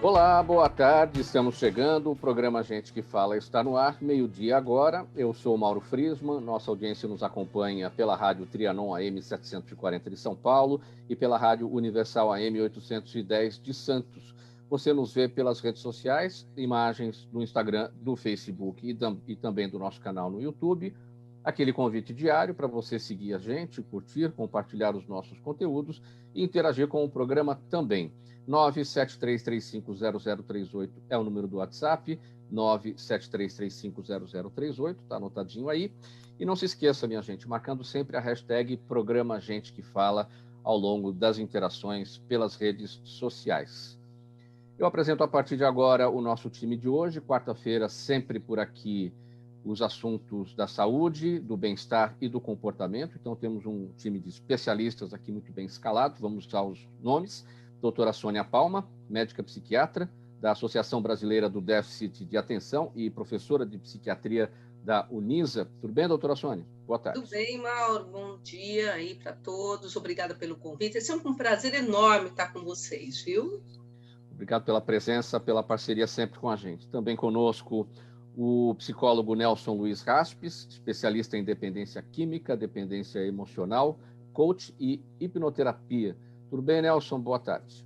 Olá, boa tarde, estamos chegando, o programa Gente que Fala está no ar, meio-dia agora, eu sou o Mauro Friesman, nossa audiência nos acompanha pela Rádio Trianon AM 740 de São Paulo e pela Rádio Universal AM 810 de Santos. Você nos vê pelas redes sociais, imagens do Instagram, do Facebook e também do nosso canal no YouTube. Aquele convite diário para você seguir a gente, curtir, compartilhar os nossos conteúdos e interagir com o programa também. 973350038 é o número do WhatsApp, 973350038, está anotadinho aí. E não se esqueça, minha gente, marcando sempre a hashtag Programa Gente que Fala ao longo das interações pelas redes sociais. Eu apresento a partir de agora o nosso time de hoje, quarta-feira, sempre por aqui, os assuntos da saúde, do bem-estar e do comportamento. Então, temos um time de especialistas aqui muito bem escalado, vamos aos nomes. Doutora Sônia Palma, médica psiquiatra da Associação Brasileira do Déficit de Atenção e professora de psiquiatria da Unisa. Tudo bem, doutora Sônia? Boa tarde. Tudo bem, Mauro. Bom dia aí para todos. Obrigada pelo convite. É sempre um prazer enorme estar com vocês, viu? Obrigado pela presença, pela parceria sempre com a gente. Também conosco o psicólogo Nelson Luiz Raspes, especialista em dependência química, dependência emocional, coach e hipnoterapia. Tudo bem, Nelson? Boa tarde.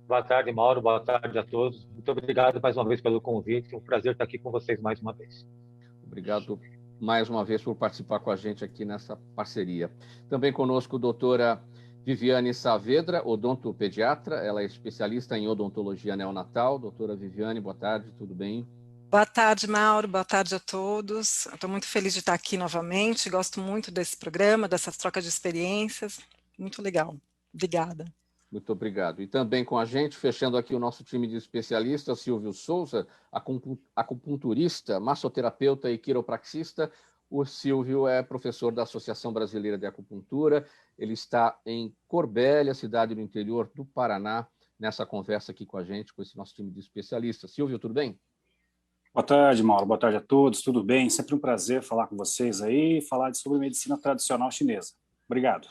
Boa tarde, Mauro. Boa tarde a todos. Muito obrigado mais uma vez pelo convite. É um prazer estar aqui com vocês mais uma vez. Obrigado mais uma vez por participar com a gente aqui nessa parceria. Também conosco a doutora Viviane Saavedra, odontopediatra. Ela é especialista em odontologia neonatal. Doutora Viviane, boa tarde. Tudo bem? Boa tarde, Mauro. Boa tarde a todos. Estou muito feliz de estar aqui novamente. Gosto muito desse programa, dessas trocas de experiências. Muito legal. Obrigada. Muito obrigado. E também com a gente, fechando aqui o nosso time de especialistas, Silvio Souza, acupunturista, massoterapeuta e quiropraxista. O Silvio é professor da Associação Brasileira de Acupuntura. Ele está em Corbélia, cidade do interior do Paraná, nessa conversa aqui com a gente, com esse nosso time de especialistas. Silvio, tudo bem? Boa tarde, Mauro. Boa tarde a todos. Tudo bem? Sempre um prazer falar com vocês aí e falar sobre medicina tradicional chinesa. Obrigado.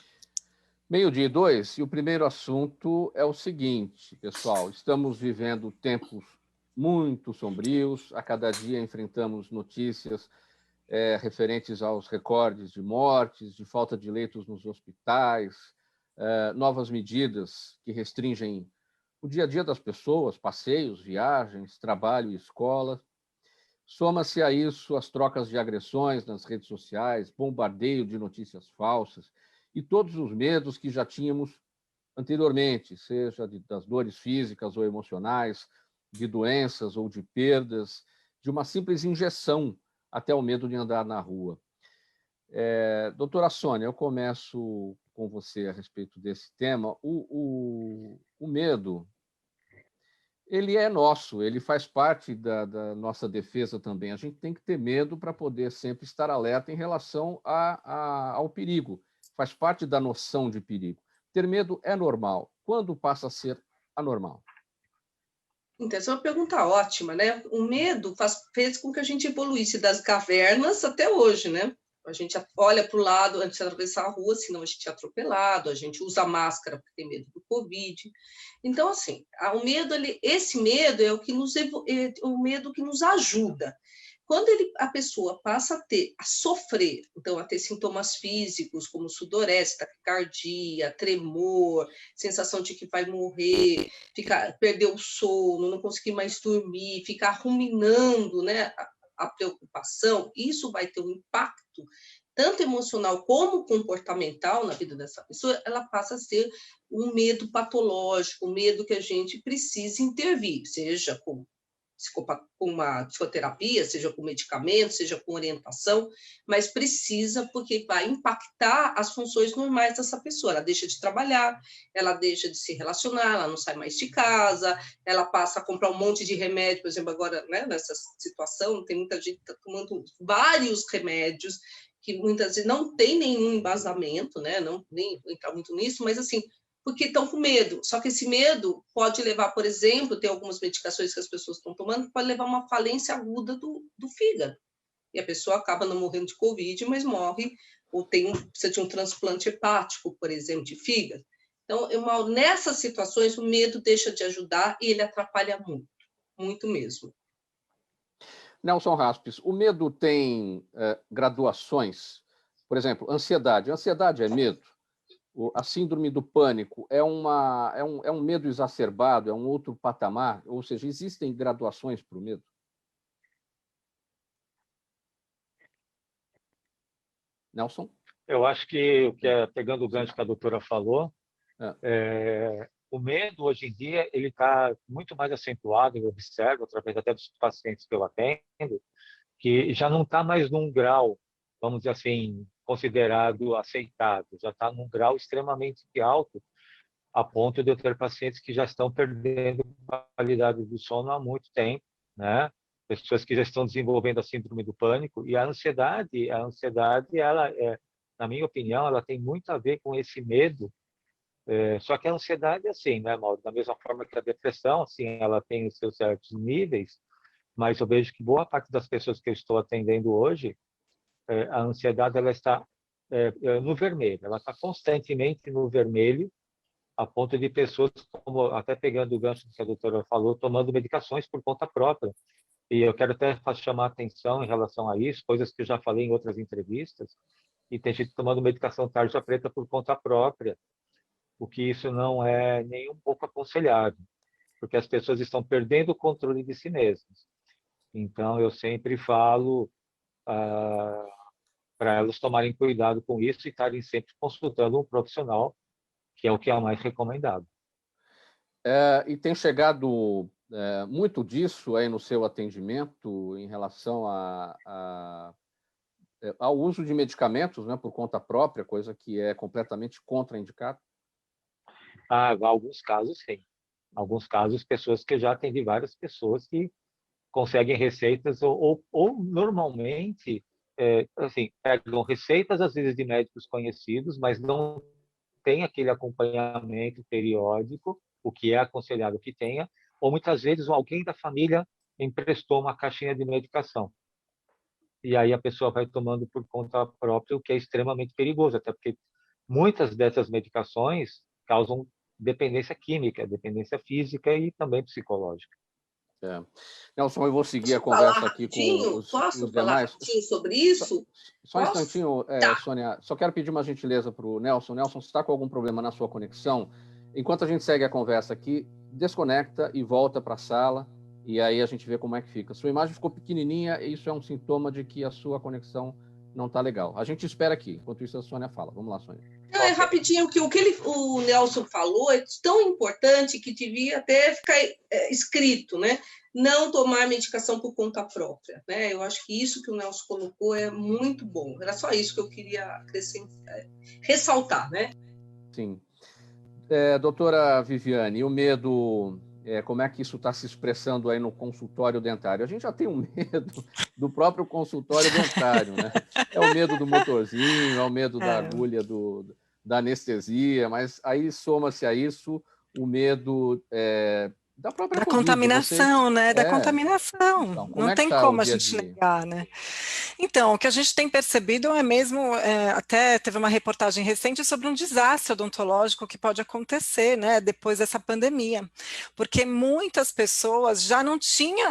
12:02, e o primeiro assunto é o seguinte, pessoal, estamos vivendo tempos muito sombrios, a cada dia enfrentamos notícias referentes aos recordes de mortes, de falta de leitos nos hospitais, novas medidas que restringem o dia a dia das pessoas, passeios, viagens, trabalho e escola. Soma-se a isso as trocas de agressões nas redes sociais, bombardeio de notícias falsas, e todos os medos que já tínhamos anteriormente, seja das dores físicas ou emocionais, de doenças ou de perdas, de uma simples injeção, até o medo de andar na rua. Doutora Sônia, eu começo com você a respeito desse tema. O medo, ele é nosso, ele faz parte da nossa defesa também. A gente tem que ter medo para poder sempre estar alerta em relação ao perigo. Faz parte da noção de perigo. Ter medo é normal. Quando passa a ser anormal? Então, essa é uma pergunta ótima, né? O medo fez com que a gente evoluísse das cavernas até hoje, né? A gente olha para o lado antes de atravessar a rua, senão a gente é atropelado, a gente usa máscara porque tem medo do Covid. Então, assim, esse medo é o medo que nos ajuda. Quando a pessoa passa a sofrer, então a ter sintomas físicos como sudorese, taquicardia, tremor, sensação de que vai morrer, perder o sono, não conseguir mais dormir, ficar ruminando, né, a preocupação, isso vai ter um impacto tanto emocional como comportamental na vida dessa pessoa, ela passa a ser um medo patológico, um medo que a gente precisa intervir, seja com uma psicoterapia, seja com medicamento, seja com orientação, mas precisa, porque vai impactar as funções normais dessa pessoa. Ela deixa de trabalhar, ela deixa de se relacionar, ela não sai mais de casa, ela passa a comprar um monte de remédio, por exemplo, agora, né, nessa situação, tem muita gente tomando vários remédios que muitas vezes não tem nenhum embasamento, né, não nem vou entrar muito nisso, mas assim, porque estão com medo. Só que esse medo pode levar, por exemplo, tem algumas medicações que as pessoas estão tomando, pode levar a uma falência aguda do fígado. E a pessoa acaba não morrendo de Covid, mas morre, ou precisa de um transplante hepático, por exemplo, de fígado. Então, Mauro, nessas situações, o medo deixa de ajudar e ele atrapalha muito, muito mesmo. Nelson Raspes, o medo tem graduações? Por exemplo, ansiedade. Ansiedade é medo? A síndrome do pânico é um medo exacerbado, é um outro patamar? Ou seja, existem graduações para o medo? Nelson? Eu acho que pegando o gancho que a doutora falou, o medo hoje em dia ele está muito mais acentuado, eu observo através até dos pacientes que eu atendo, que já não está mais num grau, vamos dizer assim, considerado aceitável, já está num grau extremamente alto, a ponto de eu ter pacientes que já estão perdendo qualidade do sono há muito tempo, né? Pessoas que já estão desenvolvendo a síndrome do pânico, e a ansiedade, ela na minha opinião, ela tem muito a ver com esse medo. Só que a ansiedade é assim, né, Mauro? Da mesma forma que a depressão, assim, ela tem os seus certos níveis, mas eu vejo que boa parte das pessoas que eu estou atendendo hoje, a ansiedade ela está no vermelho, ela está constantemente no vermelho, a ponto de pessoas, como até pegando o gancho que a doutora falou, tomando medicações por conta própria. E eu quero até chamar a atenção em relação a isso, coisas que eu já falei em outras entrevistas, e tem gente tomando medicação tarja preta por conta própria, o que isso não é nem um pouco aconselhável, porque as pessoas estão perdendo o controle de si mesmas. Então, eu sempre falo para elas tomarem cuidado com isso e estarem sempre consultando um profissional, que é o que é mais recomendado. E tem chegado muito disso aí no seu atendimento em relação ao uso de medicamentos, né, por conta própria, coisa que é completamente contraindicada? Alguns casos, sim. Alguns casos, pessoas que já atendi várias pessoas que conseguem receitas ou normalmente assim, pegam receitas às vezes de médicos conhecidos, mas não tem aquele acompanhamento periódico, o que é aconselhado que tenha, ou muitas vezes alguém da família emprestou uma caixinha de medicação. E aí a pessoa vai tomando por conta própria, o que é extremamente perigoso, até porque muitas dessas medicações causam dependência química, dependência física e também psicológica. Nelson, eu vou seguir a conversa aqui com os Posso falar demais. rapidinho sobre isso? Só um instantinho, Tá. Sônia. Só quero pedir uma gentileza para o Nelson. Nelson, se está com algum problema na sua conexão, enquanto a gente segue a conversa aqui, desconecta e volta para a sala, e aí a gente vê como é que fica. Sua imagem ficou pequenininha, e isso é um sintoma de que a sua conexão não está legal. A gente espera aqui. Enquanto isso, a Sônia fala. Vamos lá, Sônia. Não, rapidinho, que o Nelson falou é tão importante que devia até ficar escrito, né? Não tomar medicação por conta própria, né? Eu acho que isso que o Nelson colocou é muito bom. Era só isso que eu queria ressaltar, né? Sim. Doutora Viviane, o medo, como é que isso está se expressando aí no consultório dentário? A gente já tem um medo do próprio consultório dentário, né? É o medo do motorzinho, é o medo da agulha da anestesia, mas aí soma-se a isso o medo da própria da COVID. contaminação, né? Da contaminação. Então, não tem como a gente negar, né? Então, o que a gente tem percebido é mesmo, até teve uma reportagem recente sobre um desastre odontológico que pode acontecer, né, depois dessa pandemia, porque muitas pessoas já não tinham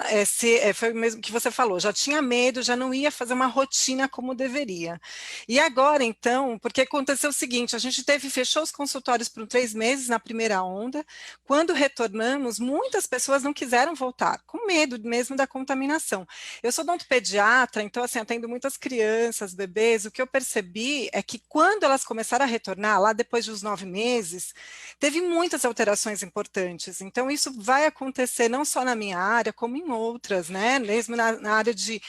foi o mesmo que você falou, já tinha medo, já não ia fazer uma rotina como deveria. E agora, então, porque aconteceu o seguinte, a gente fechou os consultórios por 3 meses na primeira onda, quando retornamos, muitas pessoas não quiseram voltar, com medo mesmo da contaminação. Eu sou odontopediatra, então, assim, atendo muitas crianças, bebês, o que eu percebi é que quando elas começaram a retornar, lá depois dos 9 meses, teve muitas alterações importantes. Então, isso vai acontecer não só na minha área, como em outras, né? Mesmo na área de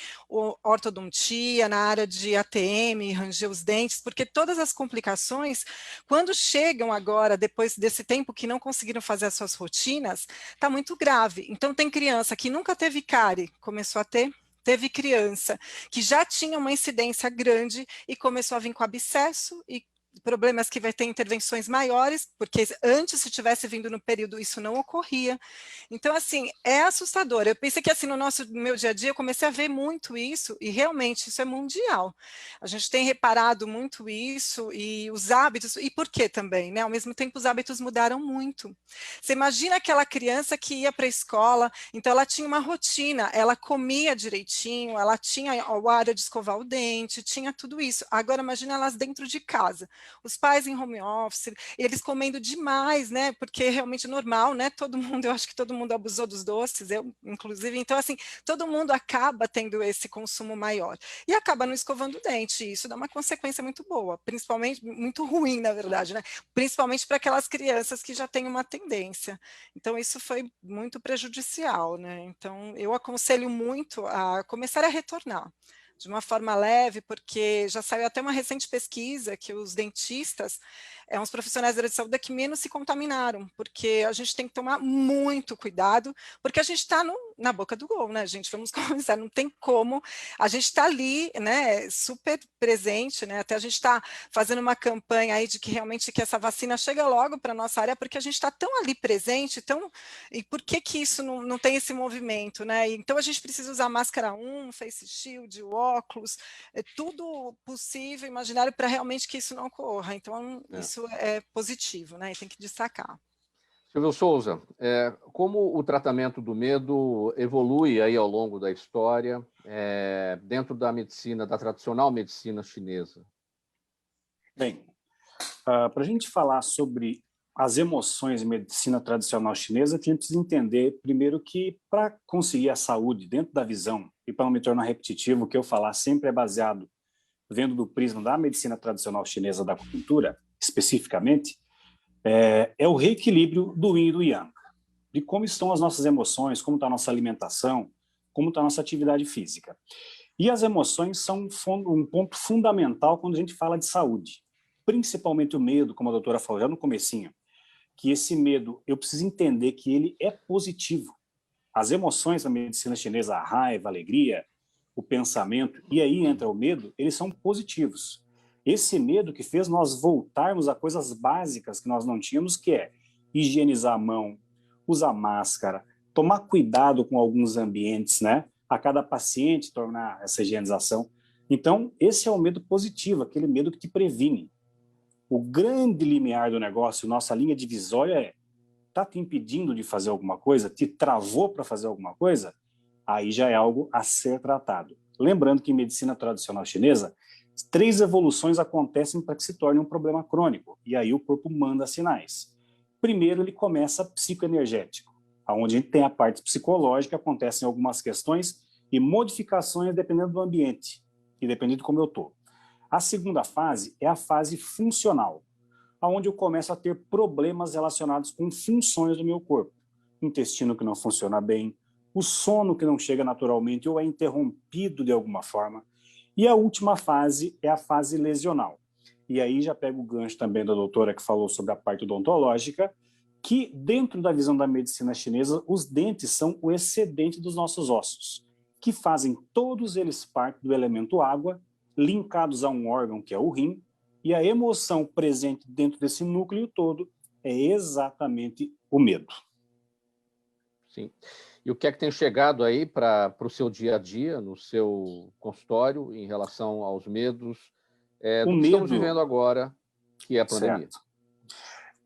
ortodontia, na área de ATM, ranger os dentes, porque todas as complicações, quando chegam agora, depois desse tempo que não conseguiram fazer as suas rotinas, está muito grave. Então, tem criança que nunca teve cárie, começou a ter. Teve criança que já tinha uma incidência grande e começou a vir com abscesso e problemas que vai ter intervenções maiores, porque antes, se tivesse vindo no período, isso não ocorria. Então, assim, é assustador. Eu pensei que, assim, no meu dia a dia, eu comecei a ver muito isso, e realmente isso é mundial. A gente tem reparado muito isso, e os hábitos, e por quê também, né? Ao mesmo tempo, os hábitos mudaram muito. Você imagina aquela criança que ia para a escola, então ela tinha uma rotina, ela comia direitinho, ela tinha a área de escovar o dente, tinha tudo isso. Agora, imagina elas dentro de casa, os pais em home office, eles comendo demais, né? Porque é realmente normal, né? Todo mundo, eu acho que todo mundo abusou dos doces, eu inclusive. Então, assim, todo mundo acaba tendo esse consumo maior e acaba não escovando o dente. E isso dá uma consequência muito boa, principalmente muito ruim, na verdade, né? Principalmente para aquelas crianças que já têm uma tendência. Então, isso foi muito prejudicial, né? Então, eu aconselho muito a começar a retornar de uma forma leve, porque já saiu até uma recente pesquisa que os dentistas uns profissionais da área de saúde que menos se contaminaram, porque a gente tem que tomar muito cuidado, porque a gente está na boca do gol, né, gente? Vamos começar, não tem como, a gente está ali, né, super presente, né? Até a gente está fazendo uma campanha aí de que realmente que essa vacina chega logo para a nossa área, porque a gente está tão ali presente, e por que isso não tem esse movimento, né? Então a gente precisa usar máscara face shield, o óculos, tudo possível, imaginário, para realmente que isso não ocorra. Então, isso é positivo, né? E tem que destacar. Silvio Souza, como o tratamento do medo evolui aí ao longo da história, dentro da medicina, da tradicional medicina chinesa? Bem, para a gente falar sobre as emoções em medicina tradicional chinesa, a gente precisa entender, primeiro, que para conseguir a saúde dentro da visão, e para não me tornar repetitivo, o que eu falar sempre é baseado, vendo do prisma da medicina tradicional chinesa, da acupuntura, especificamente, é o reequilíbrio do yin e do yang, de como estão as nossas emoções, como está a nossa alimentação, como está a nossa atividade física. E as emoções são um ponto fundamental quando a gente fala de saúde, principalmente o medo, como a doutora falou já no comecinho, que esse medo, eu preciso entender que ele é positivo. As emoções da medicina chinesa, a raiva, a alegria, o pensamento, e aí entra o medo, eles são positivos. Esse medo que fez nós voltarmos a coisas básicas que nós não tínhamos, que é higienizar a mão, usar máscara, tomar cuidado com alguns ambientes, né? A cada paciente tornar essa higienização. Então, esse é o medo positivo, aquele medo que te previne. O grande limiar do negócio, nossa linha divisória está te impedindo de fazer alguma coisa, te travou para fazer alguma coisa, aí já é algo a ser tratado. Lembrando que em medicina tradicional chinesa, 3 evoluções acontecem para que se torne um problema crônico, e aí o corpo manda sinais. Primeiro, ele começa psicoenergético, onde a gente tem a parte psicológica, acontecem algumas questões e modificações dependendo do ambiente e dependendo de como eu estou. A segunda fase é a fase funcional, onde eu começo a ter problemas relacionados com funções do meu corpo. Intestino que não funciona bem, o sono que não chega naturalmente ou é interrompido de alguma forma. E a última fase é a fase lesional. E aí já pego o gancho também da doutora que falou sobre a parte odontológica, que dentro da visão da medicina chinesa, os dentes são o excedente dos nossos ossos, que fazem todos eles parte do elemento água, linkados a um órgão que é o rim, e a emoção presente dentro desse núcleo todo é exatamente o medo. Sim. E o que é que tem chegado aí para o seu dia a dia, no seu consultório, em relação aos medos do que estamos vivendo agora, que é a pandemia? Certo.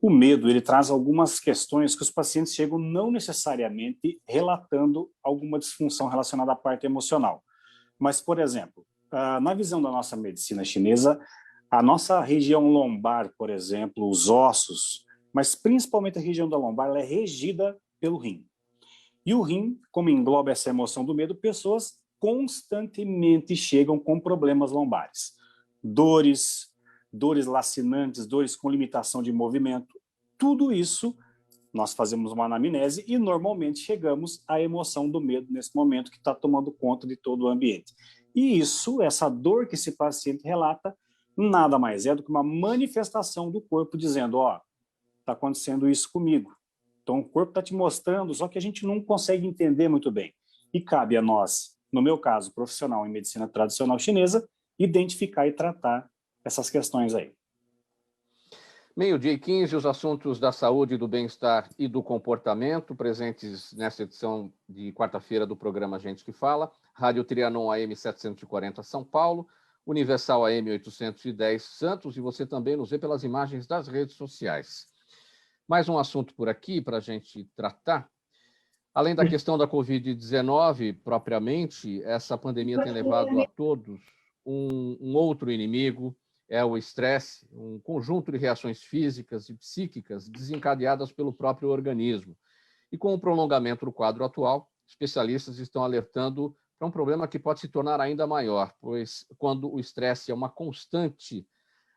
O medo, ele traz algumas questões que os pacientes chegam não necessariamente relatando alguma disfunção relacionada à parte emocional. Mas, por exemplo, na visão da nossa medicina chinesa, a nossa região lombar, por exemplo, os ossos, mas principalmente a região da lombar, ela é regida pelo rim. E o rim, como engloba essa emoção do medo, pessoas constantemente chegam com problemas lombares. Dores lacinantes, dores com limitação de movimento. Tudo isso, nós fazemos uma anamnese e normalmente chegamos à emoção do medo nesse momento que está tomando conta de todo o ambiente. E isso, essa dor que esse paciente relata, nada mais é do que uma manifestação do corpo dizendo, está acontecendo isso comigo. Então o corpo está te mostrando, só que a gente não consegue entender muito bem. E cabe a nós, no meu caso, profissional em medicina tradicional chinesa, identificar e tratar essas questões aí. 12h15, os assuntos da saúde, do bem-estar e do comportamento, presentes nesta edição de quarta-feira do programa Gente que Fala, Rádio Trianon AM 740 São Paulo, Universal AM 810 Santos, e você também nos vê pelas imagens das redes sociais. Mais um assunto por aqui para a gente tratar. Além da questão da Covid-19 propriamente, essa pandemia tem levado a todos um outro inimigo, é o estresse, um conjunto de reações físicas e psíquicas desencadeadas pelo próprio organismo. E com o prolongamento do quadro atual, especialistas estão alertando para um problema que pode se tornar ainda maior, pois quando o estresse é uma constante,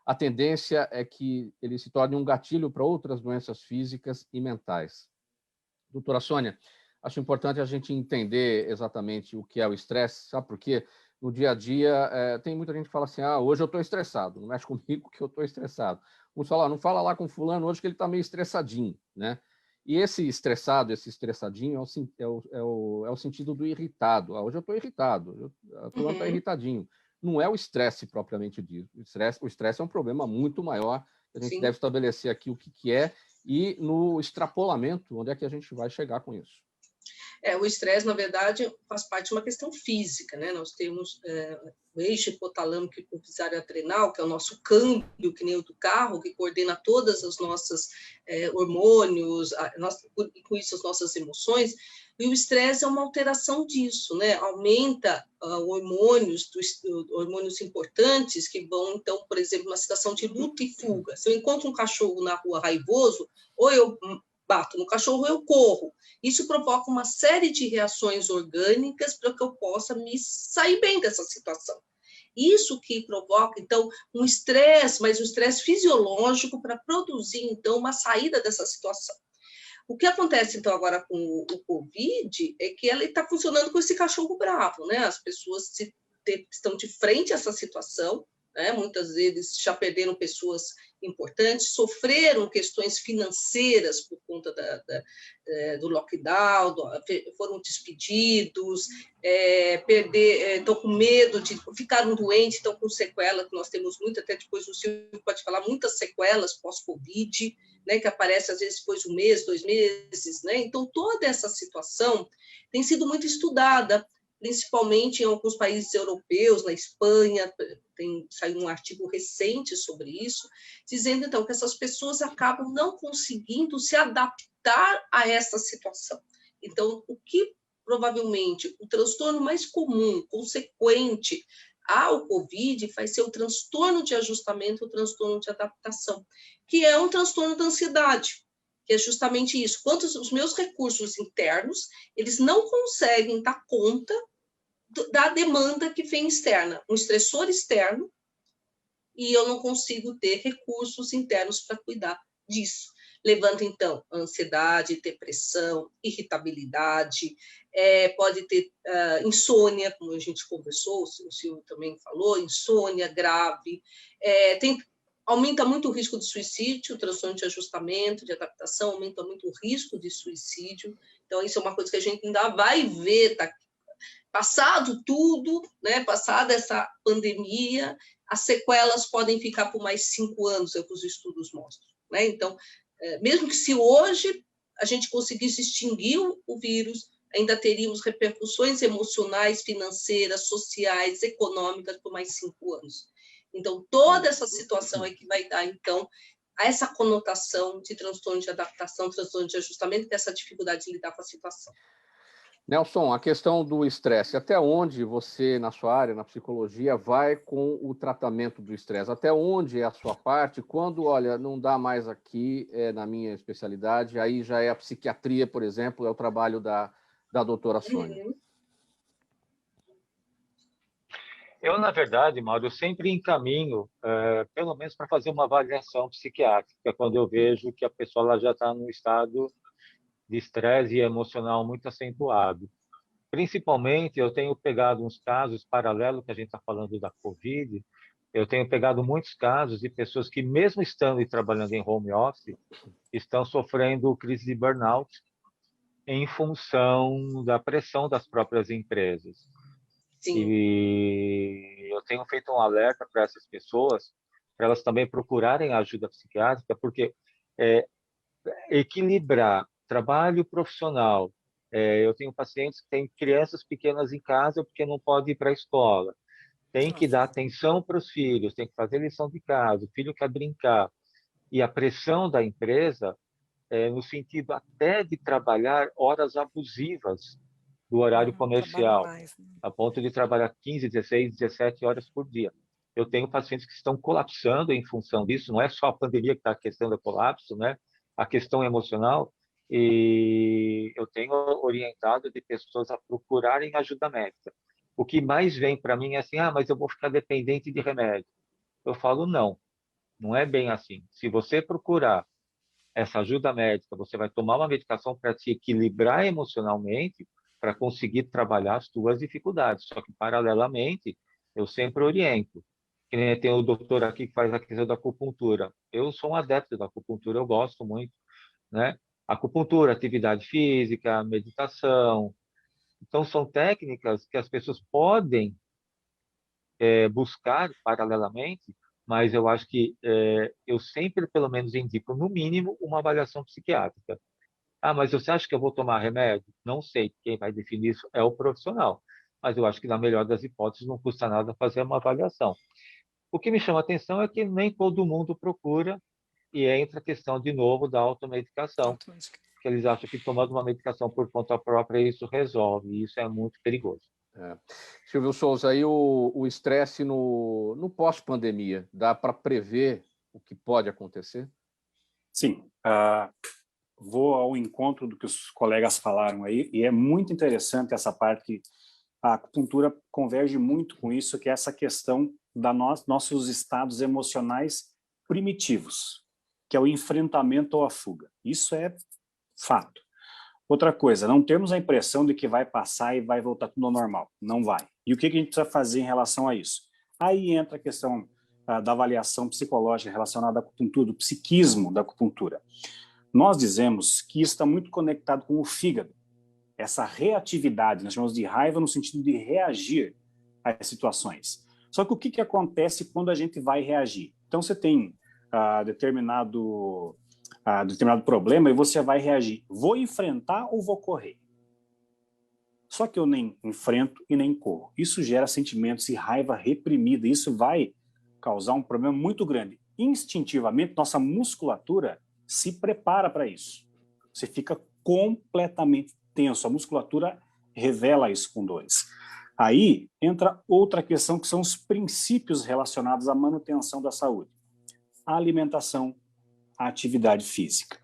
a tendência é que ele se torne um gatilho para outras doenças físicas e mentais. Doutora Sônia, acho importante a gente entender exatamente o que é o estresse, sabe por quê? No dia a dia, tem muita gente que fala assim, hoje eu estou estressado, não mexe comigo que eu estou estressado. Uns falam, não fala lá com fulano hoje que ele está meio estressadinho, né? E esse estressado, esse estressadinho é o sentido do irritado. Hoje eu estou irritado, o fulano está irritadinho. Não é o estresse propriamente dito. O estresse é um problema muito maior, a gente deve estabelecer aqui o que é e no extrapolamento, onde é que a gente vai chegar com isso. O estresse, na verdade, faz parte de uma questão física, né? Nós temos o eixo hipotalâmico hipofisário adrenal, que é o nosso câmbio, que nem o do carro, que coordena todas as nossas hormônios, e com isso as nossas emoções, e o estresse é uma alteração disso, né? Aumenta hormônios importantes que vão, então, por exemplo, uma situação de luta e fuga. Se eu encontro um cachorro na rua raivoso, ou eu bato no cachorro, eu corro. Isso provoca uma série de reações orgânicas para que eu possa me sair bem dessa situação. Isso que provoca, então, um estresse, mas um estresse fisiológico para produzir, então, uma saída dessa situação. O que acontece, então, agora com o Covid é que ela está funcionando com esse cachorro bravo, né? As pessoas estão de frente a essa situação, né? Muitas vezes já perderam pessoas importantes, sofreram questões financeiras por conta do lockdown, foram despedidos, estão com medo ficaram doentes, estão com sequela, que nós temos muito, até depois o Silvio pode falar, muitas sequelas pós-Covid, né, que aparece às vezes depois de 1 mês, 2 meses, né? Então, toda essa situação tem sido muito estudada, principalmente em alguns países europeus, na Espanha, saiu um artigo recente sobre isso, dizendo, então, que essas pessoas acabam não conseguindo se adaptar a essa situação. Então, o que provavelmente o transtorno mais comum, consequente ao Covid, vai ser o transtorno de ajustamento, o transtorno de adaptação, que é um transtorno da ansiedade, que é justamente isso. Quanto os meus recursos internos, eles não conseguem dar conta da demanda que vem externa, um estressor externo, e eu não consigo ter recursos internos para cuidar disso. Levanta, então, ansiedade, depressão, irritabilidade, pode ter insônia, como a gente conversou, o Silvio também falou, insônia grave, aumenta muito o risco de suicídio, o transtorno de ajustamento, de adaptação, aumenta muito o risco de suicídio. Então, isso é uma coisa que a gente ainda vai ver, passado tudo, né, passada essa pandemia, as sequelas podem ficar por mais 5 anos, é o que os estudos mostram, né? Então, mesmo que se hoje a gente conseguisse extinguir o vírus, ainda teríamos repercussões emocionais, financeiras, sociais, econômicas por mais 5 anos. Então, toda essa situação é que vai dar, então, a essa conotação de transtorno de adaptação, transtorno de ajustamento, que é essa dificuldade de lidar com a situação. Nelson, a questão do estresse, até onde você, na sua área, na psicologia, vai com o tratamento do estresse? Até onde é a sua parte? Quando, olha, não dá mais aqui, na minha especialidade, aí já é a psiquiatria, por exemplo, é o trabalho da doutora Sônia. Eu, na verdade, Mauro, eu sempre encaminho, pelo menos para fazer uma avaliação psiquiátrica, quando eu vejo que a pessoa ela já está num estado de estresse emocional muito acentuado. Principalmente, eu tenho pegado uns casos paralelos, que a gente está falando da Covid, eu tenho pegado muitos casos de pessoas que, mesmo estando e trabalhando em home office, estão sofrendo crise de burnout em função da pressão das próprias empresas. Sim. E eu tenho feito um alerta para essas pessoas, para elas também procurarem ajuda psiquiátrica, porque equilibrar trabalho profissional. Eu tenho pacientes que têm crianças pequenas em casa porque não podem ir para a escola. Tem que dar atenção para os filhos, tem que fazer lição de casa, o filho quer brincar. E a pressão da empresa, no sentido até de trabalhar horas abusivas do horário comercial, mais, né? a ponto de trabalhar 15, 16, 17 horas por dia. Eu tenho pacientes que estão colapsando em função disso, não é só a pandemia que está a questão do colapso, né? A questão emocional, e eu tenho orientado de pessoas a procurarem ajuda médica. O que mais vem para mim é assim, mas eu vou ficar dependente de remédio. Eu falo, não é bem assim. Se você procurar essa ajuda médica, você vai tomar uma medicação para te equilibrar emocionalmente, para conseguir trabalhar as suas dificuldades. Só que, paralelamente, eu sempre oriento. Que nem tem o doutor aqui que faz a questão da acupuntura. Eu sou um adepto da acupuntura, eu gosto muito, né? Acupuntura, atividade física, meditação. Então, são técnicas que as pessoas podem buscar paralelamente, mas eu acho que eu sempre, pelo menos, indico, no mínimo, uma avaliação psiquiátrica. Mas você acha que eu vou tomar remédio? Não sei. Quem vai definir isso é o profissional. Mas eu acho que, na melhor das hipóteses, não custa nada fazer uma avaliação. O que me chama a atenção é que nem todo mundo procura e entra a questão, de novo, da automedicação. Que eles acham que tomando uma medicação por conta própria isso resolve. E isso é muito perigoso. Silvio Souza, aí o estresse no pós-pandemia, dá para prever o que pode acontecer? Sim. Vou ao encontro do que os colegas falaram aí, e é muito interessante essa parte que a acupuntura converge muito com isso, que é essa questão da nossos estados emocionais primitivos, que é o enfrentamento ou a fuga. Isso é fato. Outra coisa, não temos a impressão de que vai passar e vai voltar tudo ao normal. Não vai. E o que a gente precisa fazer em relação a isso? Aí entra a questão da avaliação psicológica relacionada à acupuntura, do psiquismo da acupuntura. Nós dizemos que isso está muito conectado com o fígado. Essa reatividade, nós chamamos de raiva no sentido de reagir às situações. Só que o que acontece quando a gente vai reagir? Então, você tem determinado problema e você vai reagir. Vou enfrentar ou vou correr? Só que eu nem enfrento e nem corro. Isso gera sentimentos de raiva reprimida. Isso vai causar um problema muito grande. Instintivamente, nossa musculatura se prepara para isso. Você fica completamente tenso. A musculatura revela isso com dores. Aí entra outra questão, que são os princípios relacionados à manutenção da saúde. A alimentação, a atividade física.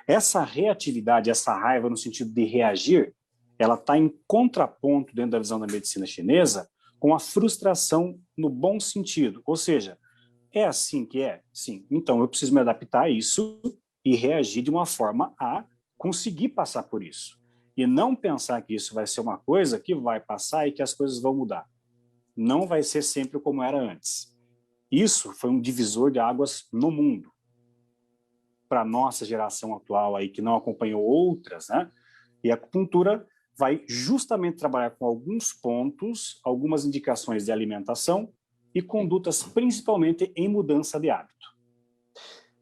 Essa reatividade, essa raiva no sentido de reagir, ela está em contraponto, dentro da visão da medicina chinesa, com a frustração no bom sentido. Ou seja, é assim que é? Sim. Então eu preciso me adaptar a isso e reagir de uma forma a conseguir passar por isso. E não pensar que isso vai ser uma coisa que vai passar e que as coisas vão mudar. Não vai ser sempre como era antes. Isso foi um divisor de águas no mundo. Para a nossa geração atual, aí, que não acompanhou outras, né? E a acupuntura vai justamente trabalhar com alguns pontos, algumas indicações de alimentação e condutas, principalmente em mudança de hábito.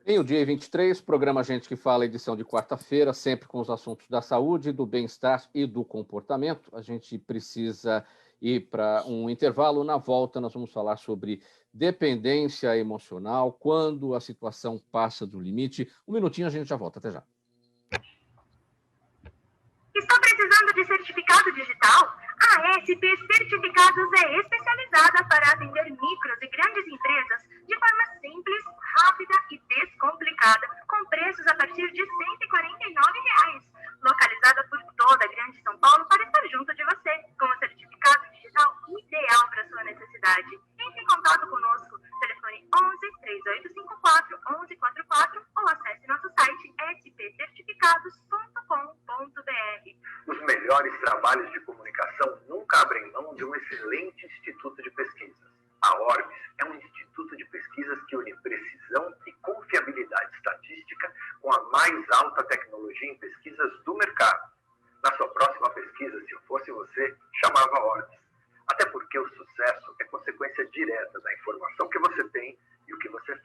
Em o dia 23, programa Gente que Fala, edição de quarta-feira, sempre com os assuntos da saúde, do bem-estar e do comportamento. A gente precisa ir para um intervalo. Na volta, nós vamos falar sobre dependência emocional, quando a situação passa do limite. Um minutinho, a gente já volta. Até já. Está precisando de certificado digital? A SP Certificados é especializada para atender micros e grandes empresas de forma simples, rápida e descomplicada, com preços a partir de R$ 149, localizada por toda a Grande São Paulo para estar junto de você, com o certificado digital ideal para sua necessidade. Entre em contato conosco, telefone 11 3854 1144 ou acesse nosso site spcertificados.com.br. Os melhores trabalhos de comunicação nunca abrem mão de um excelente instituto de pesquisas. A Orbis é um instituto de pesquisas que une precisão e confiabilidade estatística com a mais alta tecnologia em pesquisas do mercado. Na sua próxima pesquisa, se eu fosse você, chamava a Orbis. Até porque o sucesso é consequência direta da informação que você tem e o que você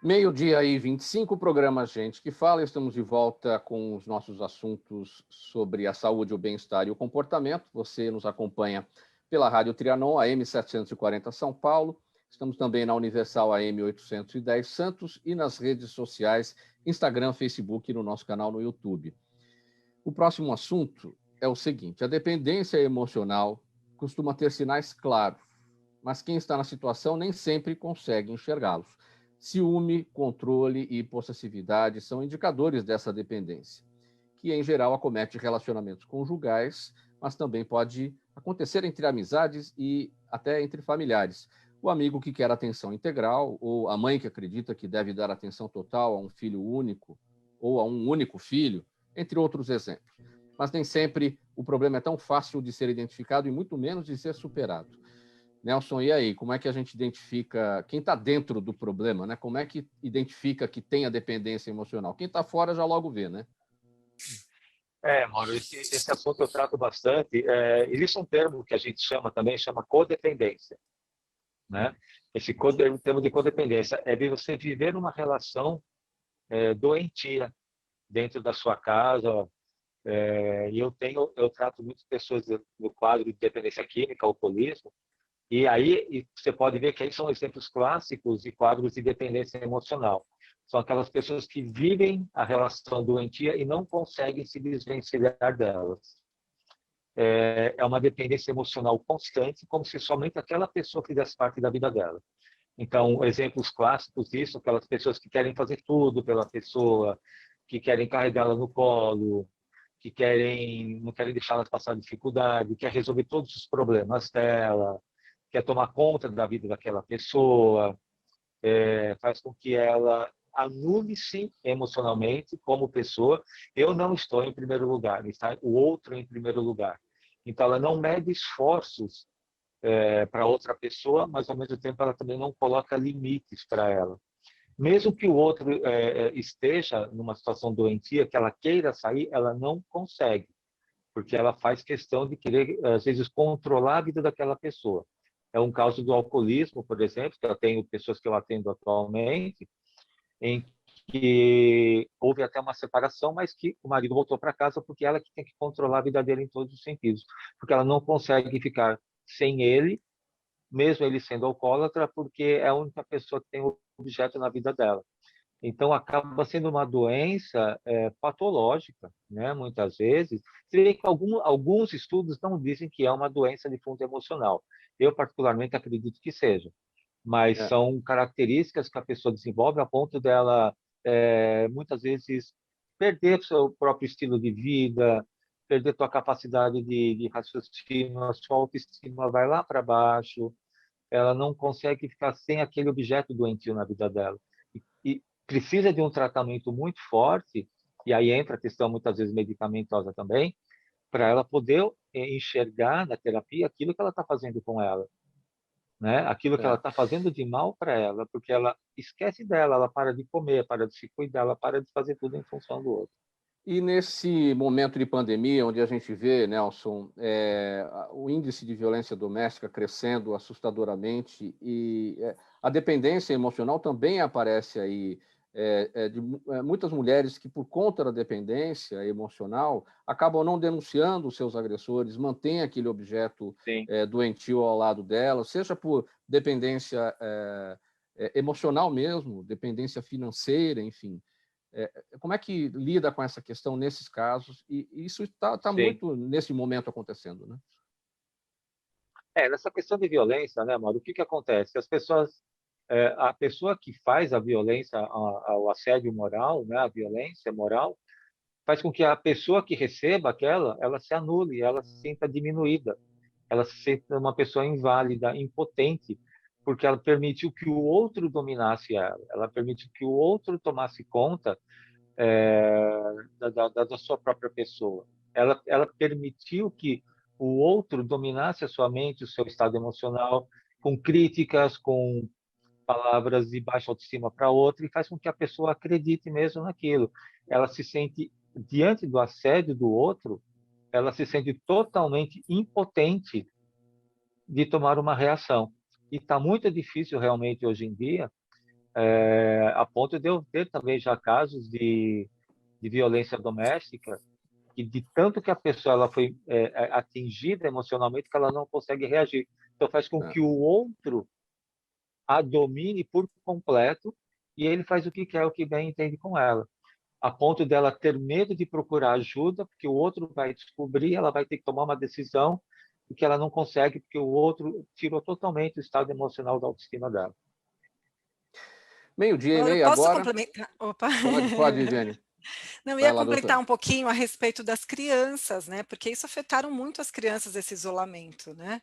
Meio-dia e 25, programa Gente que Fala. Estamos de volta com os nossos assuntos sobre a saúde, o bem-estar e o comportamento. Você nos acompanha pela Rádio Trianon, AM 740 São Paulo. Estamos também na Universal AM 810 Santos e nas redes sociais, Instagram, Facebook e no nosso canal no YouTube. O próximo assunto é o seguinte: a dependência emocional costuma ter sinais claros, mas quem está na situação nem sempre consegue enxergá-los. Ciúme, controle e possessividade são indicadores dessa dependência, que em geral acomete relacionamentos conjugais, mas também pode acontecer entre amizades e até entre familiares. O amigo que quer atenção integral, ou a mãe que acredita que deve dar atenção total a um filho único, ou a um único filho, entre outros exemplos. Mas nem sempre o problema é tão fácil de ser identificado e muito menos de ser superado. Nelson, e aí, como é que a gente identifica quem está dentro do problema, né? Como é que identifica que tem a dependência emocional? Quem está fora já logo vê, né? Mauro, esse assunto eu trato bastante. Existe um termo que a gente chama codependência, né? Esse termo de codependência é de você viver numa relação doentia dentro da sua casa. E eu trato muitas pessoas no quadro de dependência química, alcoolismo. E aí você pode ver que aí são exemplos clássicos de quadros de dependência emocional. São aquelas pessoas que vivem a relação doentia e não conseguem se desvencilhar delas. É uma dependência emocional constante, como se somente aquela pessoa fizesse parte da vida dela. Então, exemplos clássicos disso, aquelas pessoas que querem fazer tudo pela pessoa, que querem carregá-la no colo, que não querem deixá-la passar dificuldade, quer resolver todos os problemas dela, quer tomar conta da vida daquela pessoa, faz com que ela anule-se emocionalmente como pessoa. Eu não estou em primeiro lugar, está o outro em primeiro lugar. Então, ela não mede esforços para outra pessoa, mas, ao mesmo tempo, ela também não coloca limites para ela. Mesmo que o outro esteja numa situação doentia, que ela queira sair, ela não consegue, porque ela faz questão de querer, às vezes, controlar a vida daquela pessoa. É um caso do alcoolismo, por exemplo, que eu tenho pessoas que eu atendo atualmente, em que houve até uma separação, mas que o marido voltou para casa porque ela que tem que controlar a vida dele em todos os sentidos, porque ela não consegue ficar sem ele, mesmo ele sendo alcoólatra, porque é a única pessoa que tem o objeto na vida dela. Então, acaba sendo uma doença patológica, né? Muitas vezes. Se bem que alguns estudos não dizem que é uma doença de fundo emocional. Eu, particularmente, acredito que seja. Mas são características que a pessoa desenvolve a ponto dela, muitas vezes, perder seu próprio estilo de vida, perder sua capacidade de raciocínio, a sua autoestima vai lá para baixo, ela não consegue ficar sem aquele objeto doentio na vida dela. E precisa de um tratamento muito forte, e aí entra a questão muitas vezes medicamentosa também, para ela poder enxergar na terapia aquilo que ela está fazendo com ela, né? Aquilo que ela está fazendo de mal para ela, porque ela esquece dela, ela para de comer, para de se cuidar, ela para de fazer tudo em função do outro. E nesse momento de pandemia, onde a gente vê, Nelson, o índice de violência doméstica crescendo assustadoramente e a dependência emocional também aparece aí, de muitas mulheres que, por conta da dependência emocional, acabam não denunciando os seus agressores, mantêm aquele objeto doentio ao lado delas, seja por dependência emocional mesmo, dependência financeira, enfim. Como é que lida com essa questão nesses casos? E isso está muito nesse momento acontecendo, né? Nessa questão de violência, né, Mauro, o que acontece? As pessoas, a pessoa que faz a violência, o assédio moral, né, a violência moral, faz com que a pessoa que receba ela se anule, ela se sinta diminuída, ela se sinta uma pessoa inválida, impotente, porque ela permitiu que o outro dominasse ela permitiu que o outro tomasse conta da sua própria pessoa. Ela permitiu que o outro dominasse a sua mente, o seu estado emocional, com críticas, com palavras de baixa autoestima para outra, e faz com que a pessoa acredite mesmo naquilo. Ela se sente, diante do assédio do outro, ela se sente totalmente impotente de tomar uma reação. E está muito difícil realmente hoje em dia a ponto de eu ter também já casos de violência doméstica, que de tanto que a pessoa ela foi atingida emocionalmente que ela não consegue reagir. Então faz com que o outro a domine por completo e ele faz o que quer, o que bem entende com ela. A ponto dela ter medo de procurar ajuda, porque o outro vai descobrir, ela vai ter que tomar uma decisão e que ela não consegue, porque o outro tirou totalmente o estado emocional da autoestima dela. 12:30 Posso agora. complementar? Opa. Pode, Viviane. Não, Vai ia lá, completar doutora. um pouquinho a respeito das crianças, né? Porque isso afetaram muito as crianças, esse isolamento, né?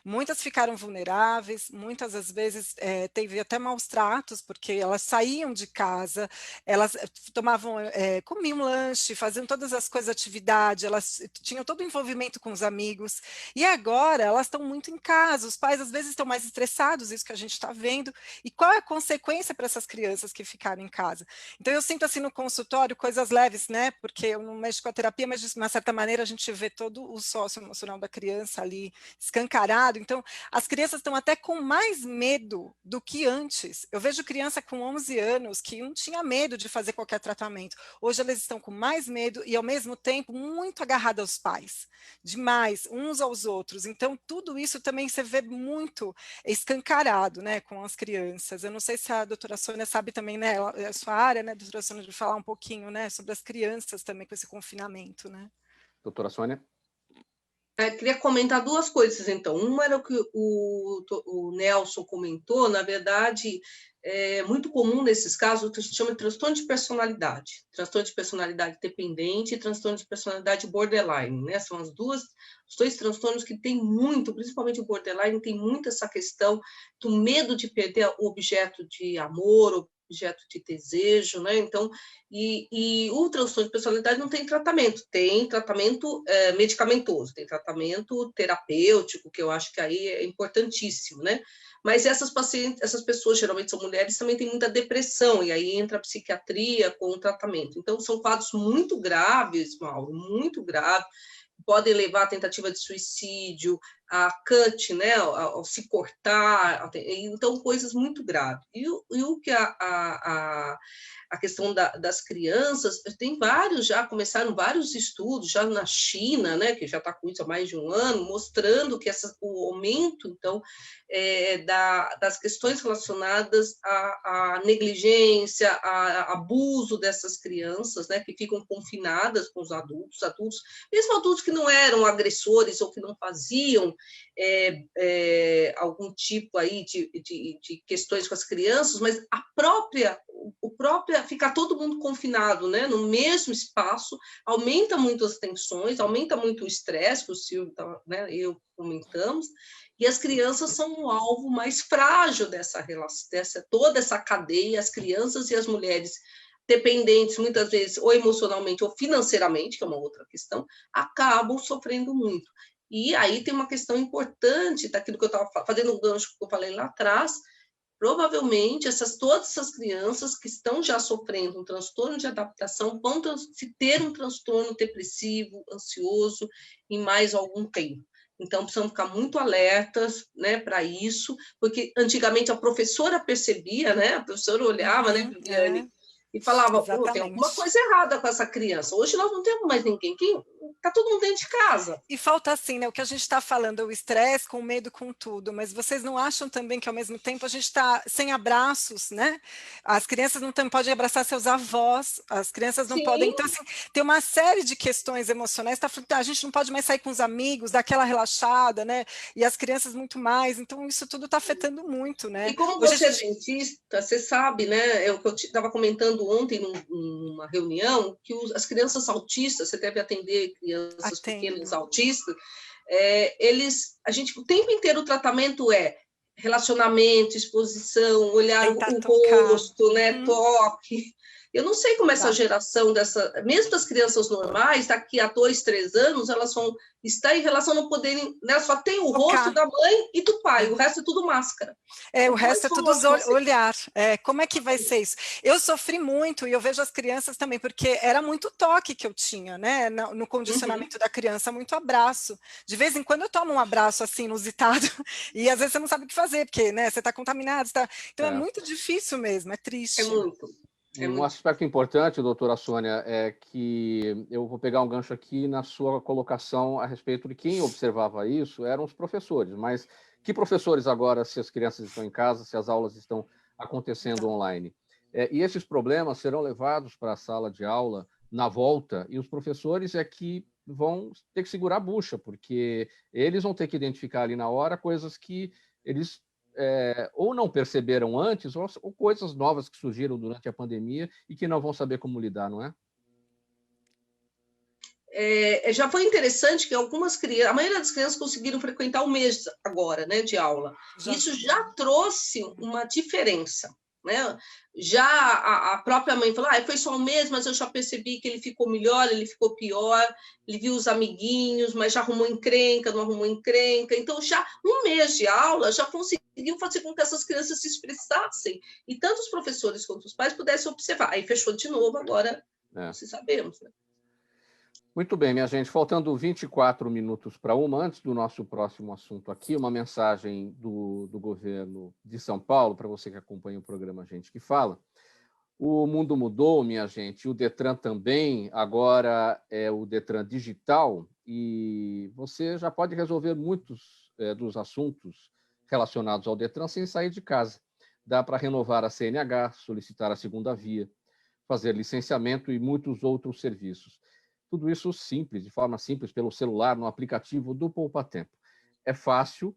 Muitas ficaram vulneráveis, muitas às vezes teve até maus tratos, porque elas saíam de casa, elas tomavam, comiam lanche, faziam todas as coisas, atividade, elas tinham todo o envolvimento com os amigos, e agora elas estão muito em casa, os pais às vezes estão mais estressados, isso que a gente está vendo, e qual é a consequência para essas crianças que ficaram em casa? Então eu sinto assim no consultório, coisas leves, né? Porque eu não mexo com a terapia, mas de uma certa maneira a gente vê todo o socioemocional da criança ali escancarado. Então, as crianças estão até com mais medo do que antes. Eu vejo criança com 11 anos que não tinha medo de fazer qualquer tratamento. Hoje elas estão com mais medo e, ao mesmo tempo, muito agarradas aos pais. Demais, uns aos outros. Então, tudo isso também você vê muito escancarado, né, com as crianças. Eu não sei se a doutora Sônia sabe também, né, a sua área, né, doutora Sônia, de falar um pouquinho, né, sobre as crianças também com esse confinamento, né? Doutora Sônia. Queria comentar duas coisas, então. Uma era o que o Nelson comentou, na verdade, é muito comum nesses casos o que a gente chama de transtorno de personalidade dependente e transtorno de personalidade borderline, né? São os dois transtornos que tem muito, principalmente o borderline, tem muito essa questão do medo de perder o objeto de amor, objeto de desejo, né? Então, e o transtorno de personalidade não tem tratamento medicamentoso, tem tratamento terapêutico, que eu acho que aí é importantíssimo, né? Mas essas pessoas, geralmente são mulheres, também têm muita depressão, e aí entra a psiquiatria com o tratamento. Então, são quadros muito graves, Mauro, muito graves, podem levar à tentativa de suicídio, a cut, né, ao se cortar, então coisas muito graves. E o que a questão das crianças, tem começaram vários estudos, já na China, né, que já está com isso há mais de um ano, mostrando que o aumento, então, das questões relacionadas à negligência, a abuso dessas crianças, né, que ficam confinadas com os adultos, mesmo adultos que não eram agressores ou que não faziam algum tipo aí de questões com as crianças, mas ficar todo mundo confinado, né, no mesmo espaço, aumenta muito as tensões, aumenta muito o estresse, que o Silvio, né, eu comentamos, e as crianças são o alvo mais frágil dessa relação, toda essa cadeia, as crianças e as mulheres dependentes, muitas vezes, ou emocionalmente ou financeiramente, que é uma outra questão, acabam sofrendo muito. E aí tem uma questão importante daquilo que eu estava fazendo um gancho que eu falei lá atrás, provavelmente todas essas crianças que estão já sofrendo um transtorno de adaptação vão ter um transtorno depressivo, ansioso em mais algum tempo. Então, precisamos ficar muito alertas, né, para isso, porque antigamente a professora percebia, né, a professora olhava, né, Viviane, e falava, tem alguma coisa errada com essa criança. Hoje nós não temos mais ninguém, está todo mundo dentro de casa. E falta assim, né, o que a gente está falando, o estresse, com medo, com tudo, mas vocês não acham também que ao mesmo tempo a gente está sem abraços, né? As crianças não podem abraçar seus avós, as crianças não podem, então assim, tem uma série de questões emocionais, a gente não pode mais sair com os amigos, dar aquela relaxada, né? E as crianças muito mais, então isso tudo está afetando muito, né? E como você é dentista, você sabe, né, eu estava comentando ontem numa reunião, que as crianças autistas, você deve atender crianças pequenas autistas, o tempo inteiro o tratamento é relacionamento, exposição, olhar o rosto, né, toque. Eu não sei como essa geração mesmo das crianças normais, daqui a 2, 3 anos, elas vão estar em relação a não poderem, né? Só tem o rosto da mãe e do pai, o resto é tudo máscara. O resto é tudo olhar. Como é que vai ser isso? Eu sofri muito, e eu vejo as crianças também, porque era muito toque que eu tinha, né? No condicionamento da criança, muito abraço. De vez em quando eu tomo um abraço assim, inusitado, e às vezes você não sabe o que fazer, porque, né, você está contaminado, então é muito difícil mesmo, é triste. É muito. Um aspecto importante, doutora Sônia, é que eu vou pegar um gancho aqui na sua colocação a respeito de quem observava isso, eram os professores, mas que professores agora, se as crianças estão em casa, se as aulas estão acontecendo online? E esses problemas serão levados para a sala de aula na volta, e os professores é que vão ter que segurar a bucha, porque eles vão ter que identificar ali na hora coisas que eles ou não perceberam antes, ou coisas novas que surgiram durante a pandemia e que não vão saber como lidar, não é? Já foi interessante que algumas crianças, a maioria das crianças conseguiram frequentar o mês agora, né, de aula. Isso já trouxe uma diferença, né? Já a própria mãe falou, foi só um mês, mas eu já percebi que ele ficou melhor, ele ficou pior, ele viu os amiguinhos, mas já arrumou encrenca, não arrumou encrenca. Então, já um mês de aula já conseguiu fazer com que essas crianças se expressassem e tanto os professores quanto os pais pudessem observar. Aí fechou de novo, agora se sabemos, né? Muito bem, minha gente, faltando 24 minutos para 1, antes do nosso próximo assunto aqui, uma mensagem do governo de São Paulo, para você que acompanha o programa Gente que Fala. O mundo mudou, minha gente, o Detran também, agora é o Detran digital, e você já pode resolver muitos dos assuntos relacionados ao Detran sem sair de casa. Dá para renovar a CNH, solicitar a segunda via, fazer licenciamento e muitos outros serviços. Tudo isso simples, de forma simples, pelo celular, no aplicativo do Poupa Tempo. É fácil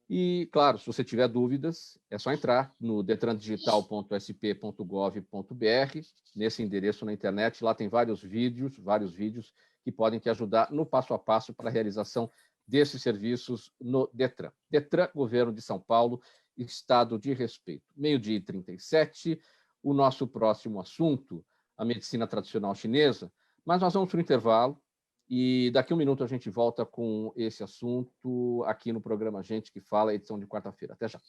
e, claro, se você tiver dúvidas, é só entrar no detrandigital.sp.gov.br, nesse endereço na internet. Lá tem vários vídeos que podem te ajudar no passo a passo para a realização desses serviços no Detran. Detran, Governo de São Paulo, Estado de Respeito. 12h37, o nosso próximo assunto, a medicina tradicional chinesa. Mas nós vamos para o intervalo e daqui a 1 minuto a gente volta com esse assunto aqui no programa Gente que Fala, edição de quarta-feira. Até já.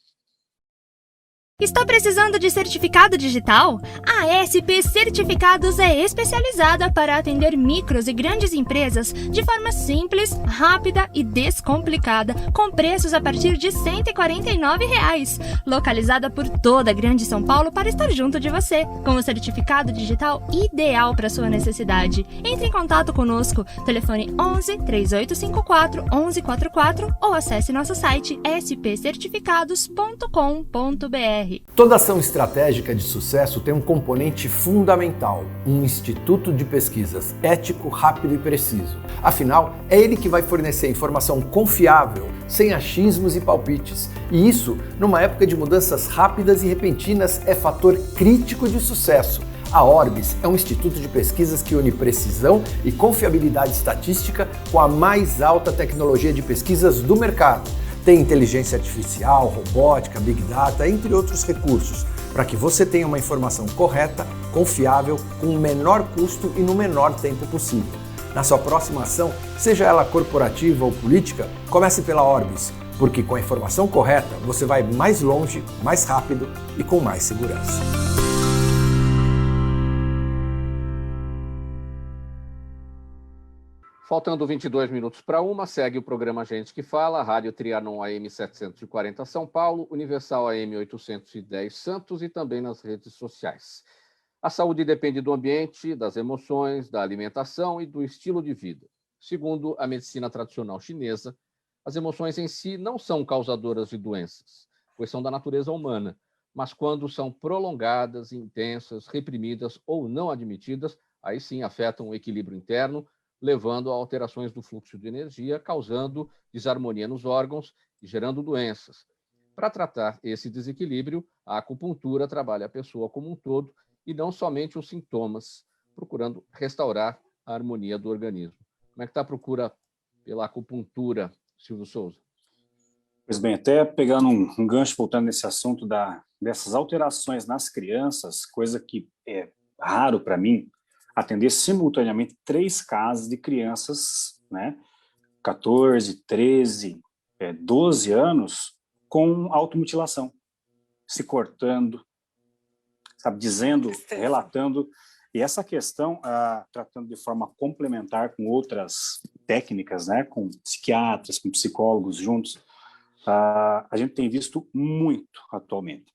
Está precisando de certificado digital? A SP Certificados é especializada para atender micros e grandes empresas de forma simples, rápida e descomplicada, com preços a partir de R$ 149. Localizada por toda a Grande São Paulo para estar junto de você, com o certificado digital ideal para sua necessidade. Entre em contato conosco, telefone 11 3854 1144 ou acesse nosso site spcertificados.com.br. Toda ação estratégica de sucesso tem um componente fundamental, um instituto de pesquisas ético, rápido e preciso. Afinal, é ele que vai fornecer informação confiável, sem achismos e palpites. E isso, numa época de mudanças rápidas e repentinas, é fator crítico de sucesso. A Orbis é um instituto de pesquisas que une precisão e confiabilidade estatística com a mais alta tecnologia de pesquisas do mercado. Tem inteligência artificial, robótica, big data, entre outros recursos, para que você tenha uma informação correta, confiável, com o menor custo e no menor tempo possível. Na sua próxima ação, seja ela corporativa ou política, comece pela Orbis, porque com a informação correta você vai mais longe, mais rápido e com mais segurança. Faltando 22 minutos para 1, segue o programa Gente que Fala, Rádio Trianon AM 740 São Paulo, Universal AM 810 Santos e também nas redes sociais. A saúde depende do ambiente, das emoções, da alimentação e do estilo de vida. Segundo a medicina tradicional chinesa, as emoções em si não são causadoras de doenças, pois são da natureza humana, mas quando são prolongadas, intensas, reprimidas ou não admitidas, aí sim afetam o equilíbrio interno, levando a alterações do fluxo de energia, causando desarmonia nos órgãos e gerando doenças. Para tratar esse desequilíbrio, a acupuntura trabalha a pessoa como um todo e não somente os sintomas, procurando restaurar a harmonia do organismo. Como é que está a procura pela acupuntura, Silvio Souza? Pois bem, até pegando um gancho, voltando nesse assunto dessas alterações nas crianças, coisa que raro para mim atender simultaneamente 3 casos de crianças, né, 14, 13, 12 anos, com automutilação, se cortando, sabe, dizendo, relatando. E essa questão, tratando de forma complementar com outras técnicas, né, com psiquiatras, com psicólogos juntos, a gente tem visto muito atualmente.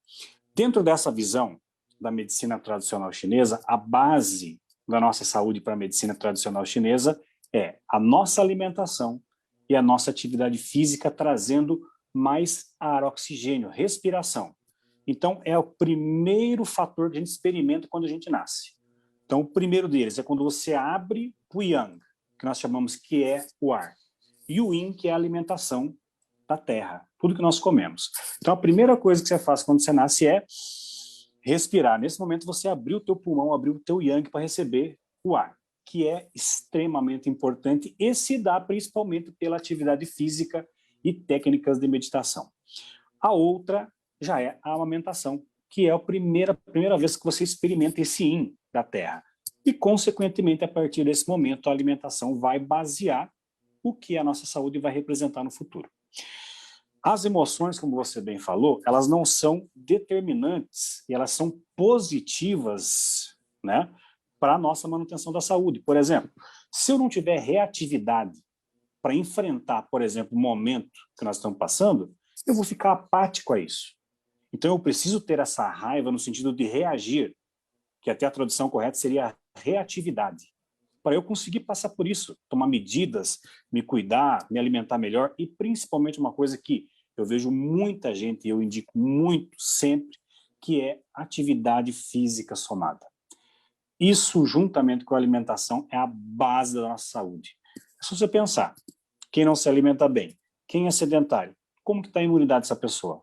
Dentro dessa visão da medicina tradicional chinesa, a base da nossa saúde para a medicina tradicional chinesa é a nossa alimentação e a nossa atividade física, trazendo mais ar, oxigênio, respiração. Então, é o primeiro fator que a gente experimenta quando a gente nasce. Então, o primeiro deles é quando você abre o yang, que nós chamamos que é o ar, e o yin, que é a alimentação da terra, tudo que nós comemos. Então, a primeira coisa que você faz quando você nasce é respirar. Nesse momento, você abriu o teu pulmão, abriu o teu yang para receber o ar, que é extremamente importante e se dá principalmente pela atividade física e técnicas de meditação. A outra já é a amamentação, que é a primeira vez que você experimenta esse yin da terra. E, consequentemente, a partir desse momento, a alimentação vai basear o que a nossa saúde vai representar no futuro. As emoções, como você bem falou, elas não são determinantes, e elas são positivas, né, para a nossa manutenção da saúde. Por exemplo, se eu não tiver reatividade para enfrentar, por exemplo, o momento que nós estamos passando, eu vou ficar apático a isso. Então eu preciso ter essa raiva no sentido de reagir, que até a tradução correta seria reatividade, para eu conseguir passar por isso, tomar medidas, me cuidar, me alimentar melhor e principalmente uma coisa que eu vejo muita gente e eu indico muito sempre, que é atividade física somada. Isso, juntamente com a alimentação, é a base da nossa saúde. Se você pensar, quem não se alimenta bem, quem é sedentário, como que está a imunidade dessa pessoa?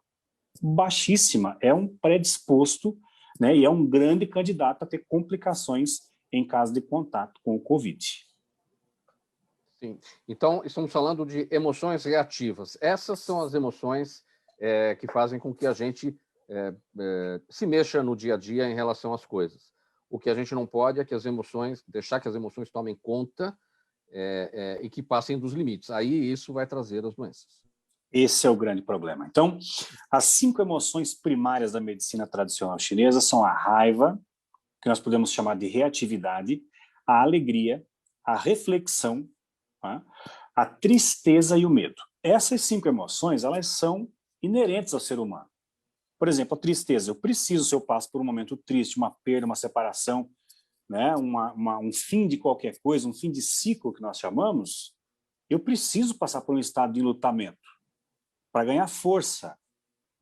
Baixíssima, é um predisposto, né, e é um grande candidato a ter complicações em caso de contato com o Covid. Sim. Então, estamos falando de emoções reativas. Essas são as emoções que fazem com que a gente se mexa no dia a dia em relação às coisas. O que a gente não pode é que deixar que as emoções tomem conta e que passem dos limites. Aí isso vai trazer as doenças. Esse é o grande problema. Então, as 5 emoções primárias da medicina tradicional chinesa são a raiva, que nós podemos chamar de reatividade, a alegria, a reflexão, tá? A tristeza e o medo. Essas 5 emoções, elas são inerentes ao ser humano. Por exemplo, a tristeza. Eu preciso, se eu passo por um momento triste, uma perda, uma separação, né, um fim de qualquer coisa, um fim de ciclo que nós chamamos, eu preciso passar por um estado de enlutamento para ganhar força,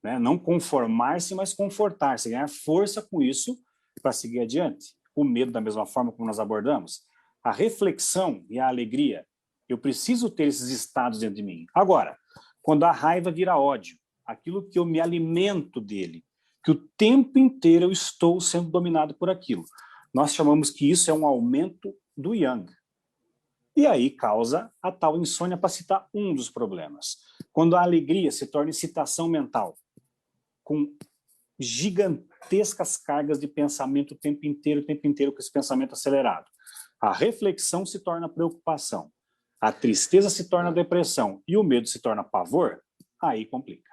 né? Não conformar-se, mas confortar-se, ganhar força com isso para seguir adiante. O medo, da mesma forma como nós abordamos. A reflexão e a alegria. Eu preciso ter esses estados dentro de mim. Agora, quando a raiva vira ódio, aquilo que eu me alimento dele, que o tempo inteiro eu estou sendo dominado por aquilo, nós chamamos que isso é um aumento do yang. E aí causa a tal insônia, para citar um dos problemas. Quando a alegria se torna excitação mental, com gigantescas cargas de pensamento o tempo inteiro com esse pensamento acelerado. A reflexão se torna preocupação, a tristeza se torna depressão e o medo se torna pavor, aí complica.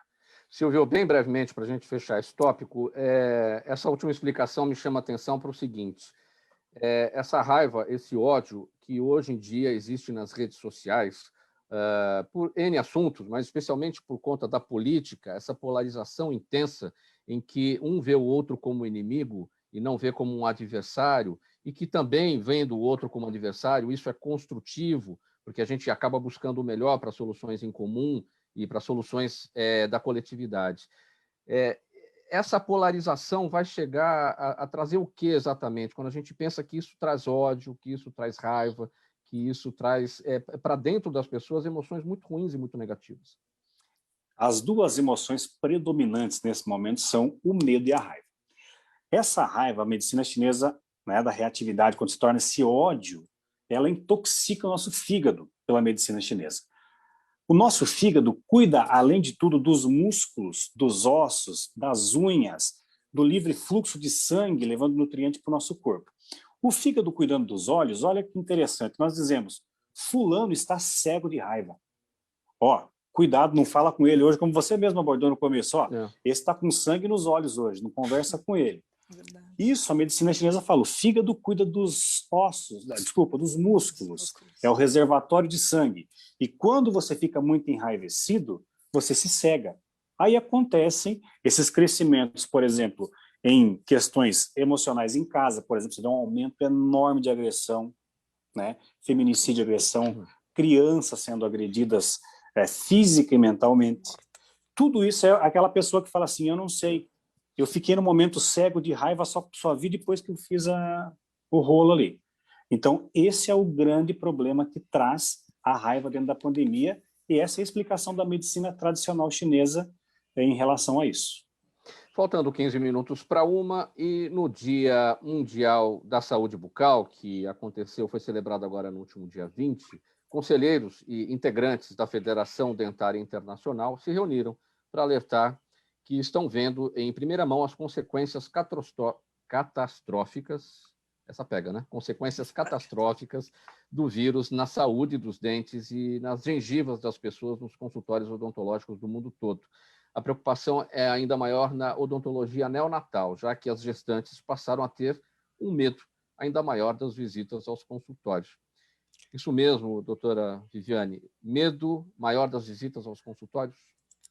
Silvio, bem brevemente, para a gente fechar esse tópico, essa última explicação me chama a atenção para o seguinte, essa raiva, esse ódio que hoje em dia existe nas redes sociais, por N assuntos, mas especialmente por conta da política, essa polarização intensa em que um vê o outro como inimigo e não vê como um adversário, e que também vendo o outro como adversário, isso é construtivo, porque a gente acaba buscando o melhor para soluções em comum e para soluções da coletividade. Essa polarização vai chegar a trazer o que exatamente? Quando a gente pensa que isso traz ódio, que isso traz raiva, que isso traz para dentro das pessoas emoções muito ruins e muito negativas. As 2 emoções predominantes nesse momento são o medo e a raiva. Essa raiva, a medicina chinesa, né, da reatividade, quando se torna esse ódio, ela intoxica o nosso fígado pela medicina chinesa. O nosso fígado cuida, além de tudo, dos músculos, dos ossos, das unhas, do livre fluxo de sangue, levando nutrientes para o nosso corpo. O fígado cuidando dos olhos, olha que interessante, nós dizemos, fulano está cego de raiva. Ó, cuidado, não fala com ele hoje, como você mesmo abordou no começo, ó, esse está com sangue nos olhos hoje, não conversa com ele. Isso a medicina chinesa fala, o fígado cuida dos ossos, dos músculos, é o reservatório de sangue. E quando você fica muito enraivecido, você se cega. Aí acontecem esses crescimentos, por exemplo, em questões emocionais em casa, por exemplo, você dá um aumento enorme de agressão, né? Feminicídio, agressão, crianças sendo agredidas física e mentalmente. Tudo isso é aquela pessoa que fala assim, eu não sei, eu fiquei no momento cego de raiva, só vi depois que eu fiz o rolo ali. Então, esse é o grande problema que traz a raiva dentro da pandemia, e essa é a explicação da medicina tradicional chinesa em relação a isso. Faltando 15 minutos para 1, e no Dia Mundial da Saúde Bucal, que foi celebrado agora no último dia 20, conselheiros e integrantes da Federação Dentária Internacional se reuniram para alertar que estão vendo em primeira mão as consequências catastróficas, consequências catastróficas do vírus na saúde dos dentes e nas gengivas das pessoas nos consultórios odontológicos do mundo todo. A preocupação é ainda maior na odontologia neonatal, já que as gestantes passaram a ter um medo ainda maior das visitas aos consultórios. Isso mesmo, doutora Viviane, medo maior das visitas aos consultórios?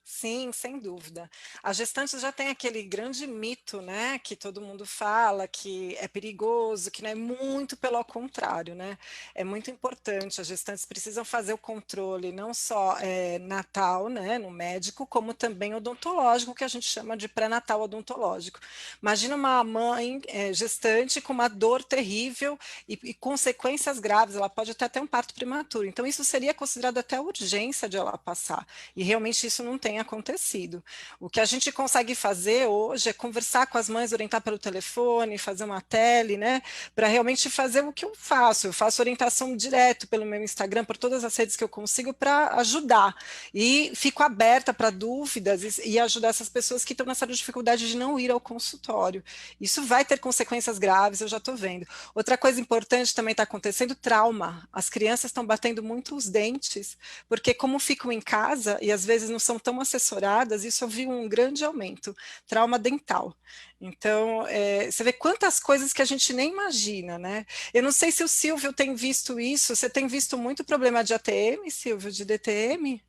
Sim, sem dúvida. As gestantes já tem aquele grande mito, né, que todo mundo fala, que é perigoso, que não é muito pelo contrário, né? É muito importante, as gestantes precisam fazer o controle não só natal, né, no médico, como também odontológico, que a gente chama de pré-natal odontológico. Imagina uma mãe gestante com uma dor terrível e consequências graves, ela pode até ter um parto prematuro, então isso seria considerado até urgência de ela passar, e realmente isso não tem acontecido. O que a gente consegue fazer hoje é conversar com as mães, orientar pelo telefone, fazer uma tele, né, para realmente fazer o que eu faço orientação direto pelo meu Instagram, por todas as redes que eu consigo, para ajudar, e fico aberta para dúvidas e ajudar essas pessoas que estão nessa dificuldade de não ir ao consultório. Isso vai ter consequências graves, eu já estou vendo. Outra coisa importante também está acontecendo, trauma. As crianças estão batendo muito os dentes, porque como ficam em casa e às vezes não são tão assessoradas, isso eu vi um grande aumento, trauma dental. Então, você vê quantas coisas que a gente nem imagina, né? Eu não sei se o Silvio tem visto isso, você tem visto muito problema de ATM, Silvio, de DTM?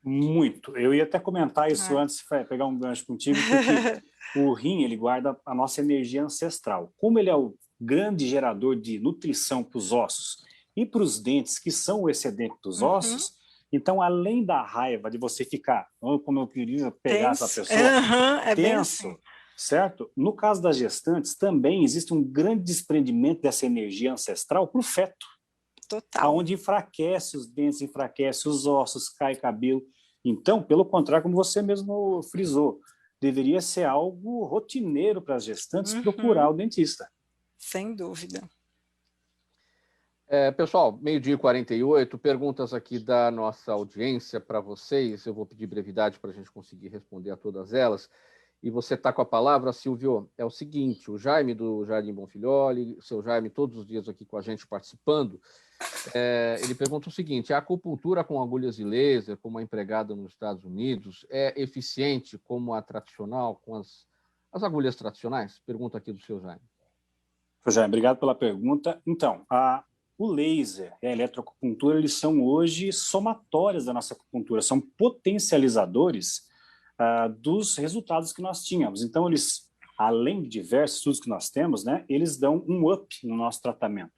Muito. Eu ia até comentar isso antes, pegar um gancho contigo, porque o rim, ele guarda a nossa energia ancestral. Como ele é o grande gerador de nutrição para os ossos e para os dentes, que são o excedente dos ossos, então, além da raiva de você ficar, como eu queria pegar essa pessoa, tenso, assim, certo? No caso das gestantes, também existe um grande desprendimento dessa energia ancestral para o feto. Total. Onde enfraquece os dentes, enfraquece os ossos, cai cabelo. Então, pelo contrário, como você mesmo frisou, deveria ser algo rotineiro para as gestantes procurar o dentista. Sem dúvida. Pessoal, 12h48, perguntas aqui da nossa audiência para vocês. Eu vou pedir brevidade para a gente conseguir responder a todas elas. E você está com a palavra, Silvio. É o seguinte, o Jaime do Jardim Bonfilholi, o seu Jaime, todos os dias aqui com a gente participando, ele pergunta o seguinte: a acupuntura com agulhas de laser, como a empregada nos Estados Unidos, é eficiente como a tradicional, com as agulhas tradicionais? Pergunta aqui do seu Jaime. Jaime, obrigado pela pergunta. Então, o laser e a eletroacupuntura, eles são hoje somatórias da nossa acupuntura, são potencializadores dos resultados que nós tínhamos. Então, eles, além de diversos estudos que nós temos, né, eles dão um up no nosso tratamento.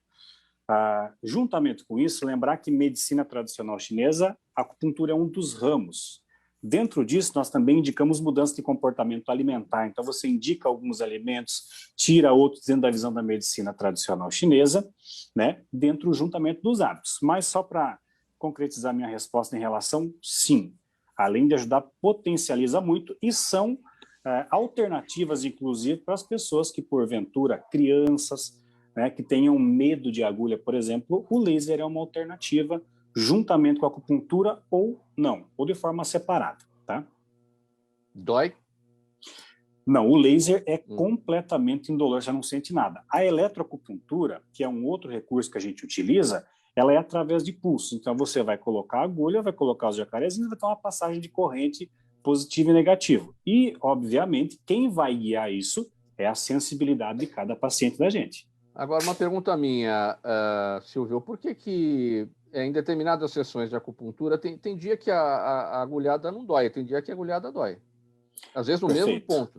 Juntamente com isso, lembrar que medicina tradicional chinesa, a acupuntura é um dos ramos. Dentro disso, nós também indicamos mudança de comportamento alimentar. Então, você indica alguns alimentos, tira outros dentro da visão da medicina tradicional chinesa, né, juntamente dos hábitos. Mas só para concretizar minha resposta em relação, sim. Além de ajudar, potencializa muito e são alternativas, inclusive, para as pessoas que, porventura, crianças, né, que tenham medo de agulha, por exemplo, o laser é uma alternativa juntamente com a acupuntura ou não, ou de forma separada, tá? Dói? Não, o laser é completamente indolor, você não sente nada. A eletroacupuntura, que é um outro recurso que a gente utiliza, ela é através de pulso. Então, você vai colocar a agulha, vai colocar os jacarezinhos, vai ter uma passagem de corrente positivo e negativo. E, obviamente, quem vai guiar isso é a sensibilidade de cada paciente da gente. Agora, uma pergunta minha, Silvio, por que em determinadas sessões de acupuntura tem dia que a agulhada não dói, tem dia que a agulhada dói? Às vezes no mesmo ponto.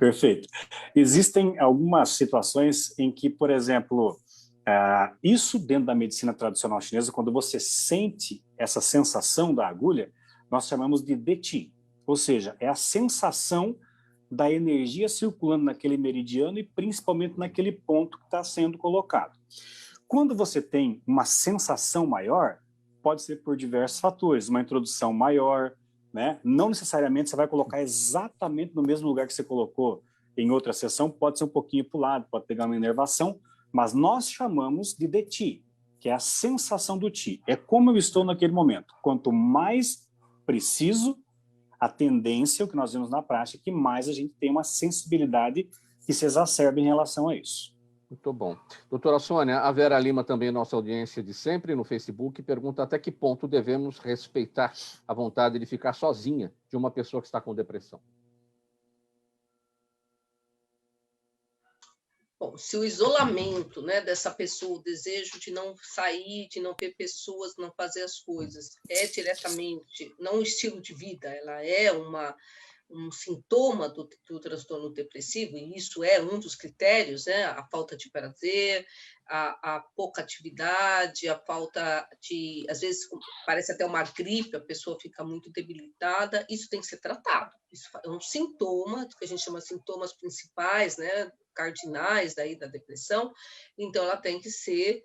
Perfeito. Existem algumas situações em que, por exemplo, isso dentro da medicina tradicional chinesa, quando você sente essa sensação da agulha, nós chamamos de Deqi, ou seja, é a sensação da energia circulando naquele meridiano e principalmente naquele ponto que está sendo colocado. Quando você tem uma sensação maior, pode ser por diversos fatores, uma introdução maior, né? Não necessariamente você vai colocar exatamente no mesmo lugar que você colocou em outra sessão, pode ser um pouquinho para o lado, pode pegar uma inervação, mas nós chamamos de Deqi, que é a sensação do Qi. É como eu estou naquele momento. Quanto mais preciso, a tendência, o que nós vemos na prática, é que mais a gente tem uma sensibilidade que se exacerba em relação a isso. Muito bom. Doutora Sônia, a Vera Lima, também nossa audiência de sempre no Facebook, pergunta até que ponto devemos respeitar a vontade de ficar sozinha de uma pessoa que está com depressão. Bom, se o isolamento, né, dessa pessoa, o desejo de não sair, de não ver pessoas, não fazer as coisas, é diretamente, não um estilo de vida, ela é um sintoma do transtorno depressivo, e isso é um dos critérios, né? A falta de prazer, a pouca atividade, a falta de... Às vezes parece até uma gripe, a pessoa fica muito debilitada, isso tem que ser tratado. Isso é um sintoma, que a gente chama de sintomas principais, né? Cardinais daí da depressão, então ela tem que ser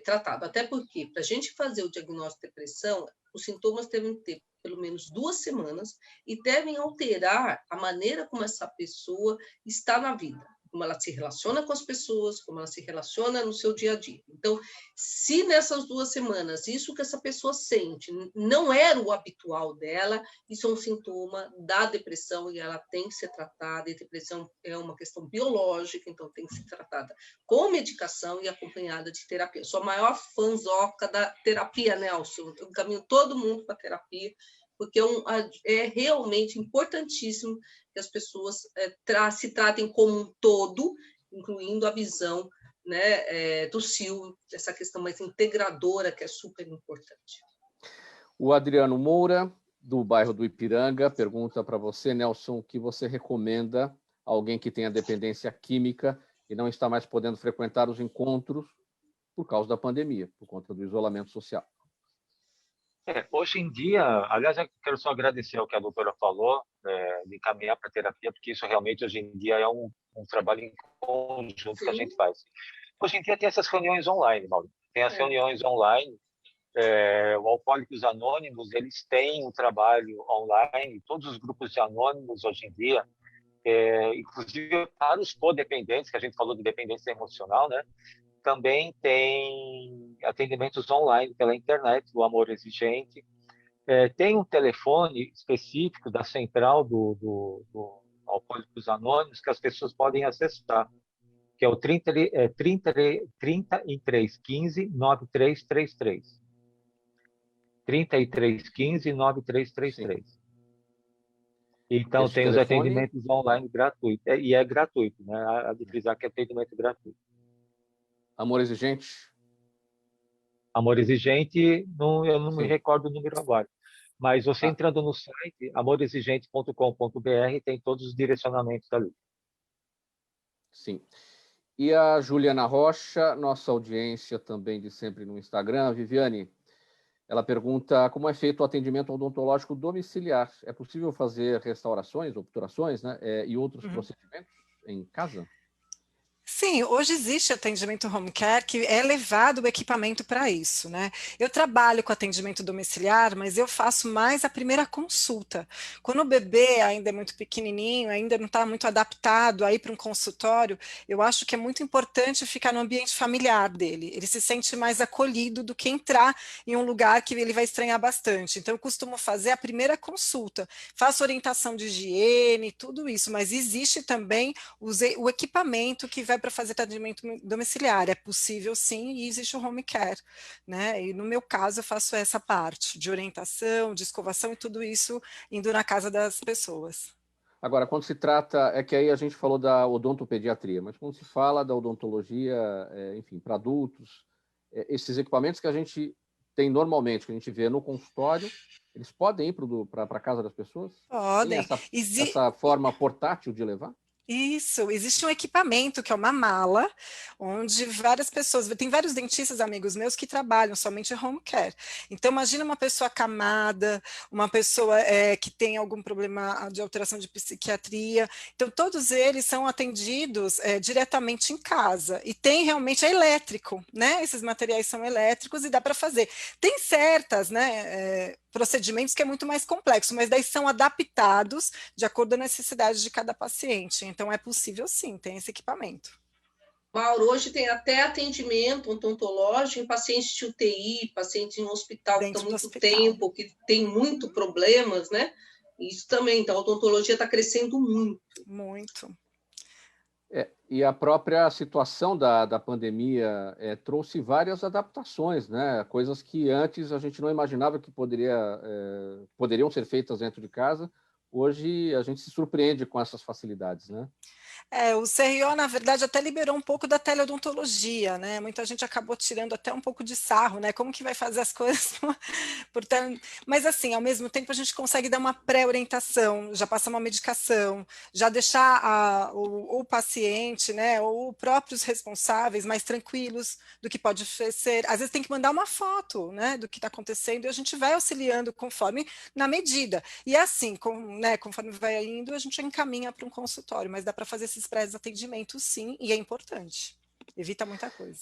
tratada. Até porque, para a gente fazer o diagnóstico de depressão, os sintomas devem ter pelo menos 2 semanas e devem alterar a maneira como essa pessoa está na vida, como ela se relaciona com as pessoas, como ela se relaciona no seu dia a dia. Então, se nessas 2 semanas isso que essa pessoa sente não era o habitual dela, isso é um sintoma da depressão e ela tem que ser tratada. E depressão é uma questão biológica, então tem que ser tratada com medicação e acompanhada de terapia. Eu sou a maior fãzoca da terapia, Nelson. Eu encaminho todo mundo para terapia, porque é realmente importantíssimo que as pessoas se tratem como um todo, incluindo a visão, né, do Silvio, essa questão mais integradora, que é super importante. O Adriano Moura, do bairro do Ipiranga, pergunta para você, Nelson, o que você recomenda a alguém que tenha dependência química e não está mais podendo frequentar os encontros por causa da pandemia, por conta do isolamento social. Hoje em dia, aliás, eu quero só agradecer ao que a doutora falou, de caminhar para a terapia, porque isso realmente hoje em dia é um trabalho em conjunto que a gente faz. Hoje em dia tem essas reuniões online, Mauro. Tem as reuniões online, o Alcoólicos Anônimos, eles têm um trabalho online, todos os grupos de anônimos hoje em dia, inclusive para os codependentes, que a gente falou de dependência emocional, né? Também tem atendimentos online pela internet, o Amor Exigente. Tem um telefone específico da central do Alcoólicos Anônimos que as pessoas podem acessar, que é o 3315 9333. 3315 9333. Então, tem os atendimentos online gratuitos. E é gratuito, né? A de frisar que é atendimento gratuito. Amor Exigente? Amor Exigente, eu não me recordo o número agora. Mas você entrando no site, amorexigente.com.br, tem todos os direcionamentos ali. Sim. E a Juliana Rocha, nossa audiência também de sempre no Instagram, Viviane, ela pergunta como é feito o atendimento odontológico domiciliar. É possível fazer restaurações, obturações, né, e outros procedimentos em casa? Sim, hoje existe atendimento home care que é levado o equipamento para isso, né? Eu trabalho com atendimento domiciliar, mas eu faço mais a primeira consulta. Quando o bebê ainda é muito pequenininho, ainda não está muito adaptado aí para um consultório, eu acho que é muito importante ficar no ambiente familiar dele. Ele se sente mais acolhido do que entrar em um lugar que ele vai estranhar bastante. Então, eu costumo fazer a primeira consulta, faço orientação de higiene, tudo isso, mas existe também o equipamento que vai para fazer atendimento domiciliar. É possível sim, e existe o home care, né? E no meu caso eu faço essa parte de orientação, de escovação e tudo isso indo na casa das pessoas. Agora, quando se trata, é que aí a gente falou da odontopediatria, mas quando se fala da odontologia, enfim, para adultos, esses equipamentos que a gente tem normalmente, que a gente vê no consultório, eles podem ir para a casa das pessoas? Podem. Tem essa forma portátil de levar? Isso, existe um equipamento que é uma mala, onde várias pessoas, tem vários dentistas amigos meus que trabalham somente home care. Então imagina uma pessoa acamada, uma pessoa que tem algum problema de alteração de psiquiatria, então todos eles são atendidos diretamente em casa, e tem realmente, é elétrico, né? Esses materiais são elétricos e dá para fazer. Tem certas, né, procedimentos que é muito mais complexo, mas daí são adaptados de acordo com a necessidade de cada paciente. Então, é possível sim, tem esse equipamento. Mauro, hoje tem até atendimento odontológico em pacientes de UTI, pacientes em um hospital que estão muito tempo, que tem muito problemas, né? Isso também, então a odontologia está crescendo muito. Muito. E a própria situação da pandemia trouxe várias adaptações, né? Coisas que antes a gente não imaginava que poderiam ser feitas dentro de casa. Hoje a gente se surpreende com essas facilidades, né? O CRO, na verdade, até liberou um pouco da teleodontologia, né? Muita gente acabou tirando até um pouco de sarro, né? Como que vai fazer as coisas? Mas, assim, ao mesmo tempo, a gente consegue dar uma pré-orientação, já passar uma medicação, já deixar o paciente, né? Ou próprios responsáveis mais tranquilos do que pode ser. Às vezes tem que mandar uma foto, né? Do que está acontecendo e a gente vai auxiliando conforme, na medida. E assim, conforme vai indo, a gente encaminha para um consultório, mas dá para fazer esses pré-atendimentos, sim, e é importante. Evita muita coisa.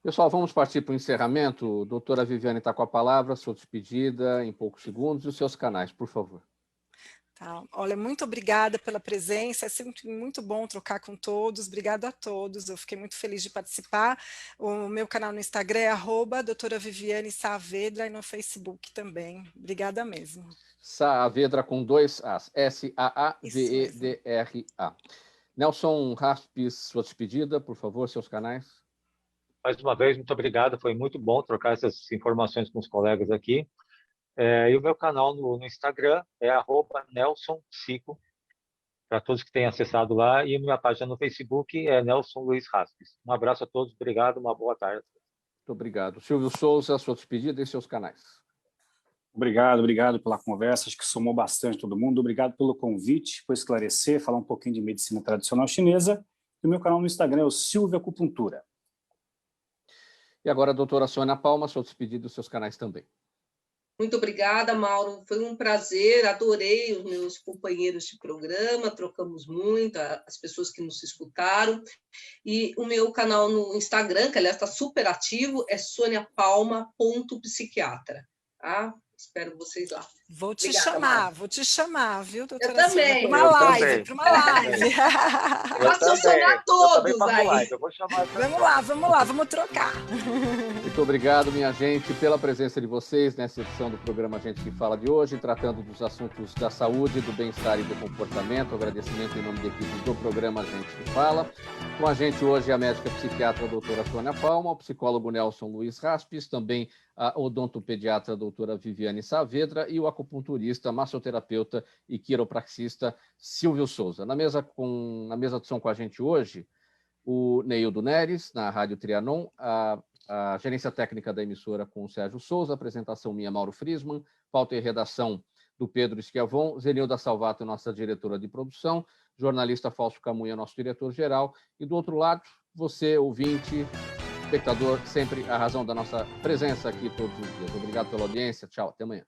Pessoal, vamos partir para o encerramento. Doutora Viviane está com a palavra, sua despedida em poucos segundos e os seus canais, por favor. Tá. Olha, muito obrigada pela presença, é sempre muito bom trocar com todos, obrigada a todos, eu fiquei muito feliz de participar. O meu canal no Instagram é @doutora Viviane Saavedra e no Facebook também. Obrigada mesmo. Saavedra com 2 As, Saavedra. Nelson Raspis, sua despedida, por favor, seus canais. Mais uma vez, muito obrigado, foi muito bom trocar essas informações com os colegas aqui. E o meu canal no Instagram é @NelsonPsico, para todos que têm acessado lá, e a minha página no Facebook é Nelson Luiz Raspis. Um abraço a todos, obrigado, uma boa tarde. Muito obrigado. Silvio Souza, sua despedida e seus canais. Obrigado pela conversa, acho que somou bastante todo mundo. Obrigado pelo convite, por esclarecer, falar um pouquinho de medicina tradicional chinesa. E o meu canal no Instagram é o Silvio Acupuntura. E agora a doutora Sônia Palma, sua despedida e os seus canais também. Muito obrigada, Mauro. Foi um prazer, adorei os meus companheiros de programa, trocamos muito, as pessoas que nos escutaram. E o meu canal no Instagram, que aliás está super ativo, é soniapalma.psiquiatra. Tá? Espero vocês lá. Vou te chamar, viu, doutora? Eu também. Para uma live. Vai funcionar todos aí. Vamos lá, vamos trocar. Muito obrigado, minha gente, pela presença de vocês nessa edição do programa Gente que Fala de hoje, tratando dos assuntos da saúde, do bem-estar e do comportamento. Agradecimento em nome da equipe do programa Gente que Fala. Com a gente hoje a médica psiquiatra a doutora Sônia Palma, o psicólogo Nelson Luiz Raspis, também a odontopediatra a doutora Viviane Saavedra e o acupunturista, massoterapeuta e quiropraxista Silvio Souza. Na mesa de som com a gente hoje, o Neildo Neres, na Rádio Trianon, a gerência técnica da emissora com o Sérgio Souza, apresentação minha, Mauro Friesman, pauta e redação do Pedro Schiavon, Zenilda Salvato, nossa diretora de produção, jornalista Fausto Camunha, nosso diretor-geral, e do outro lado, você, ouvinte, espectador, sempre a razão da nossa presença aqui todos os dias. Obrigado pela audiência, tchau, até amanhã.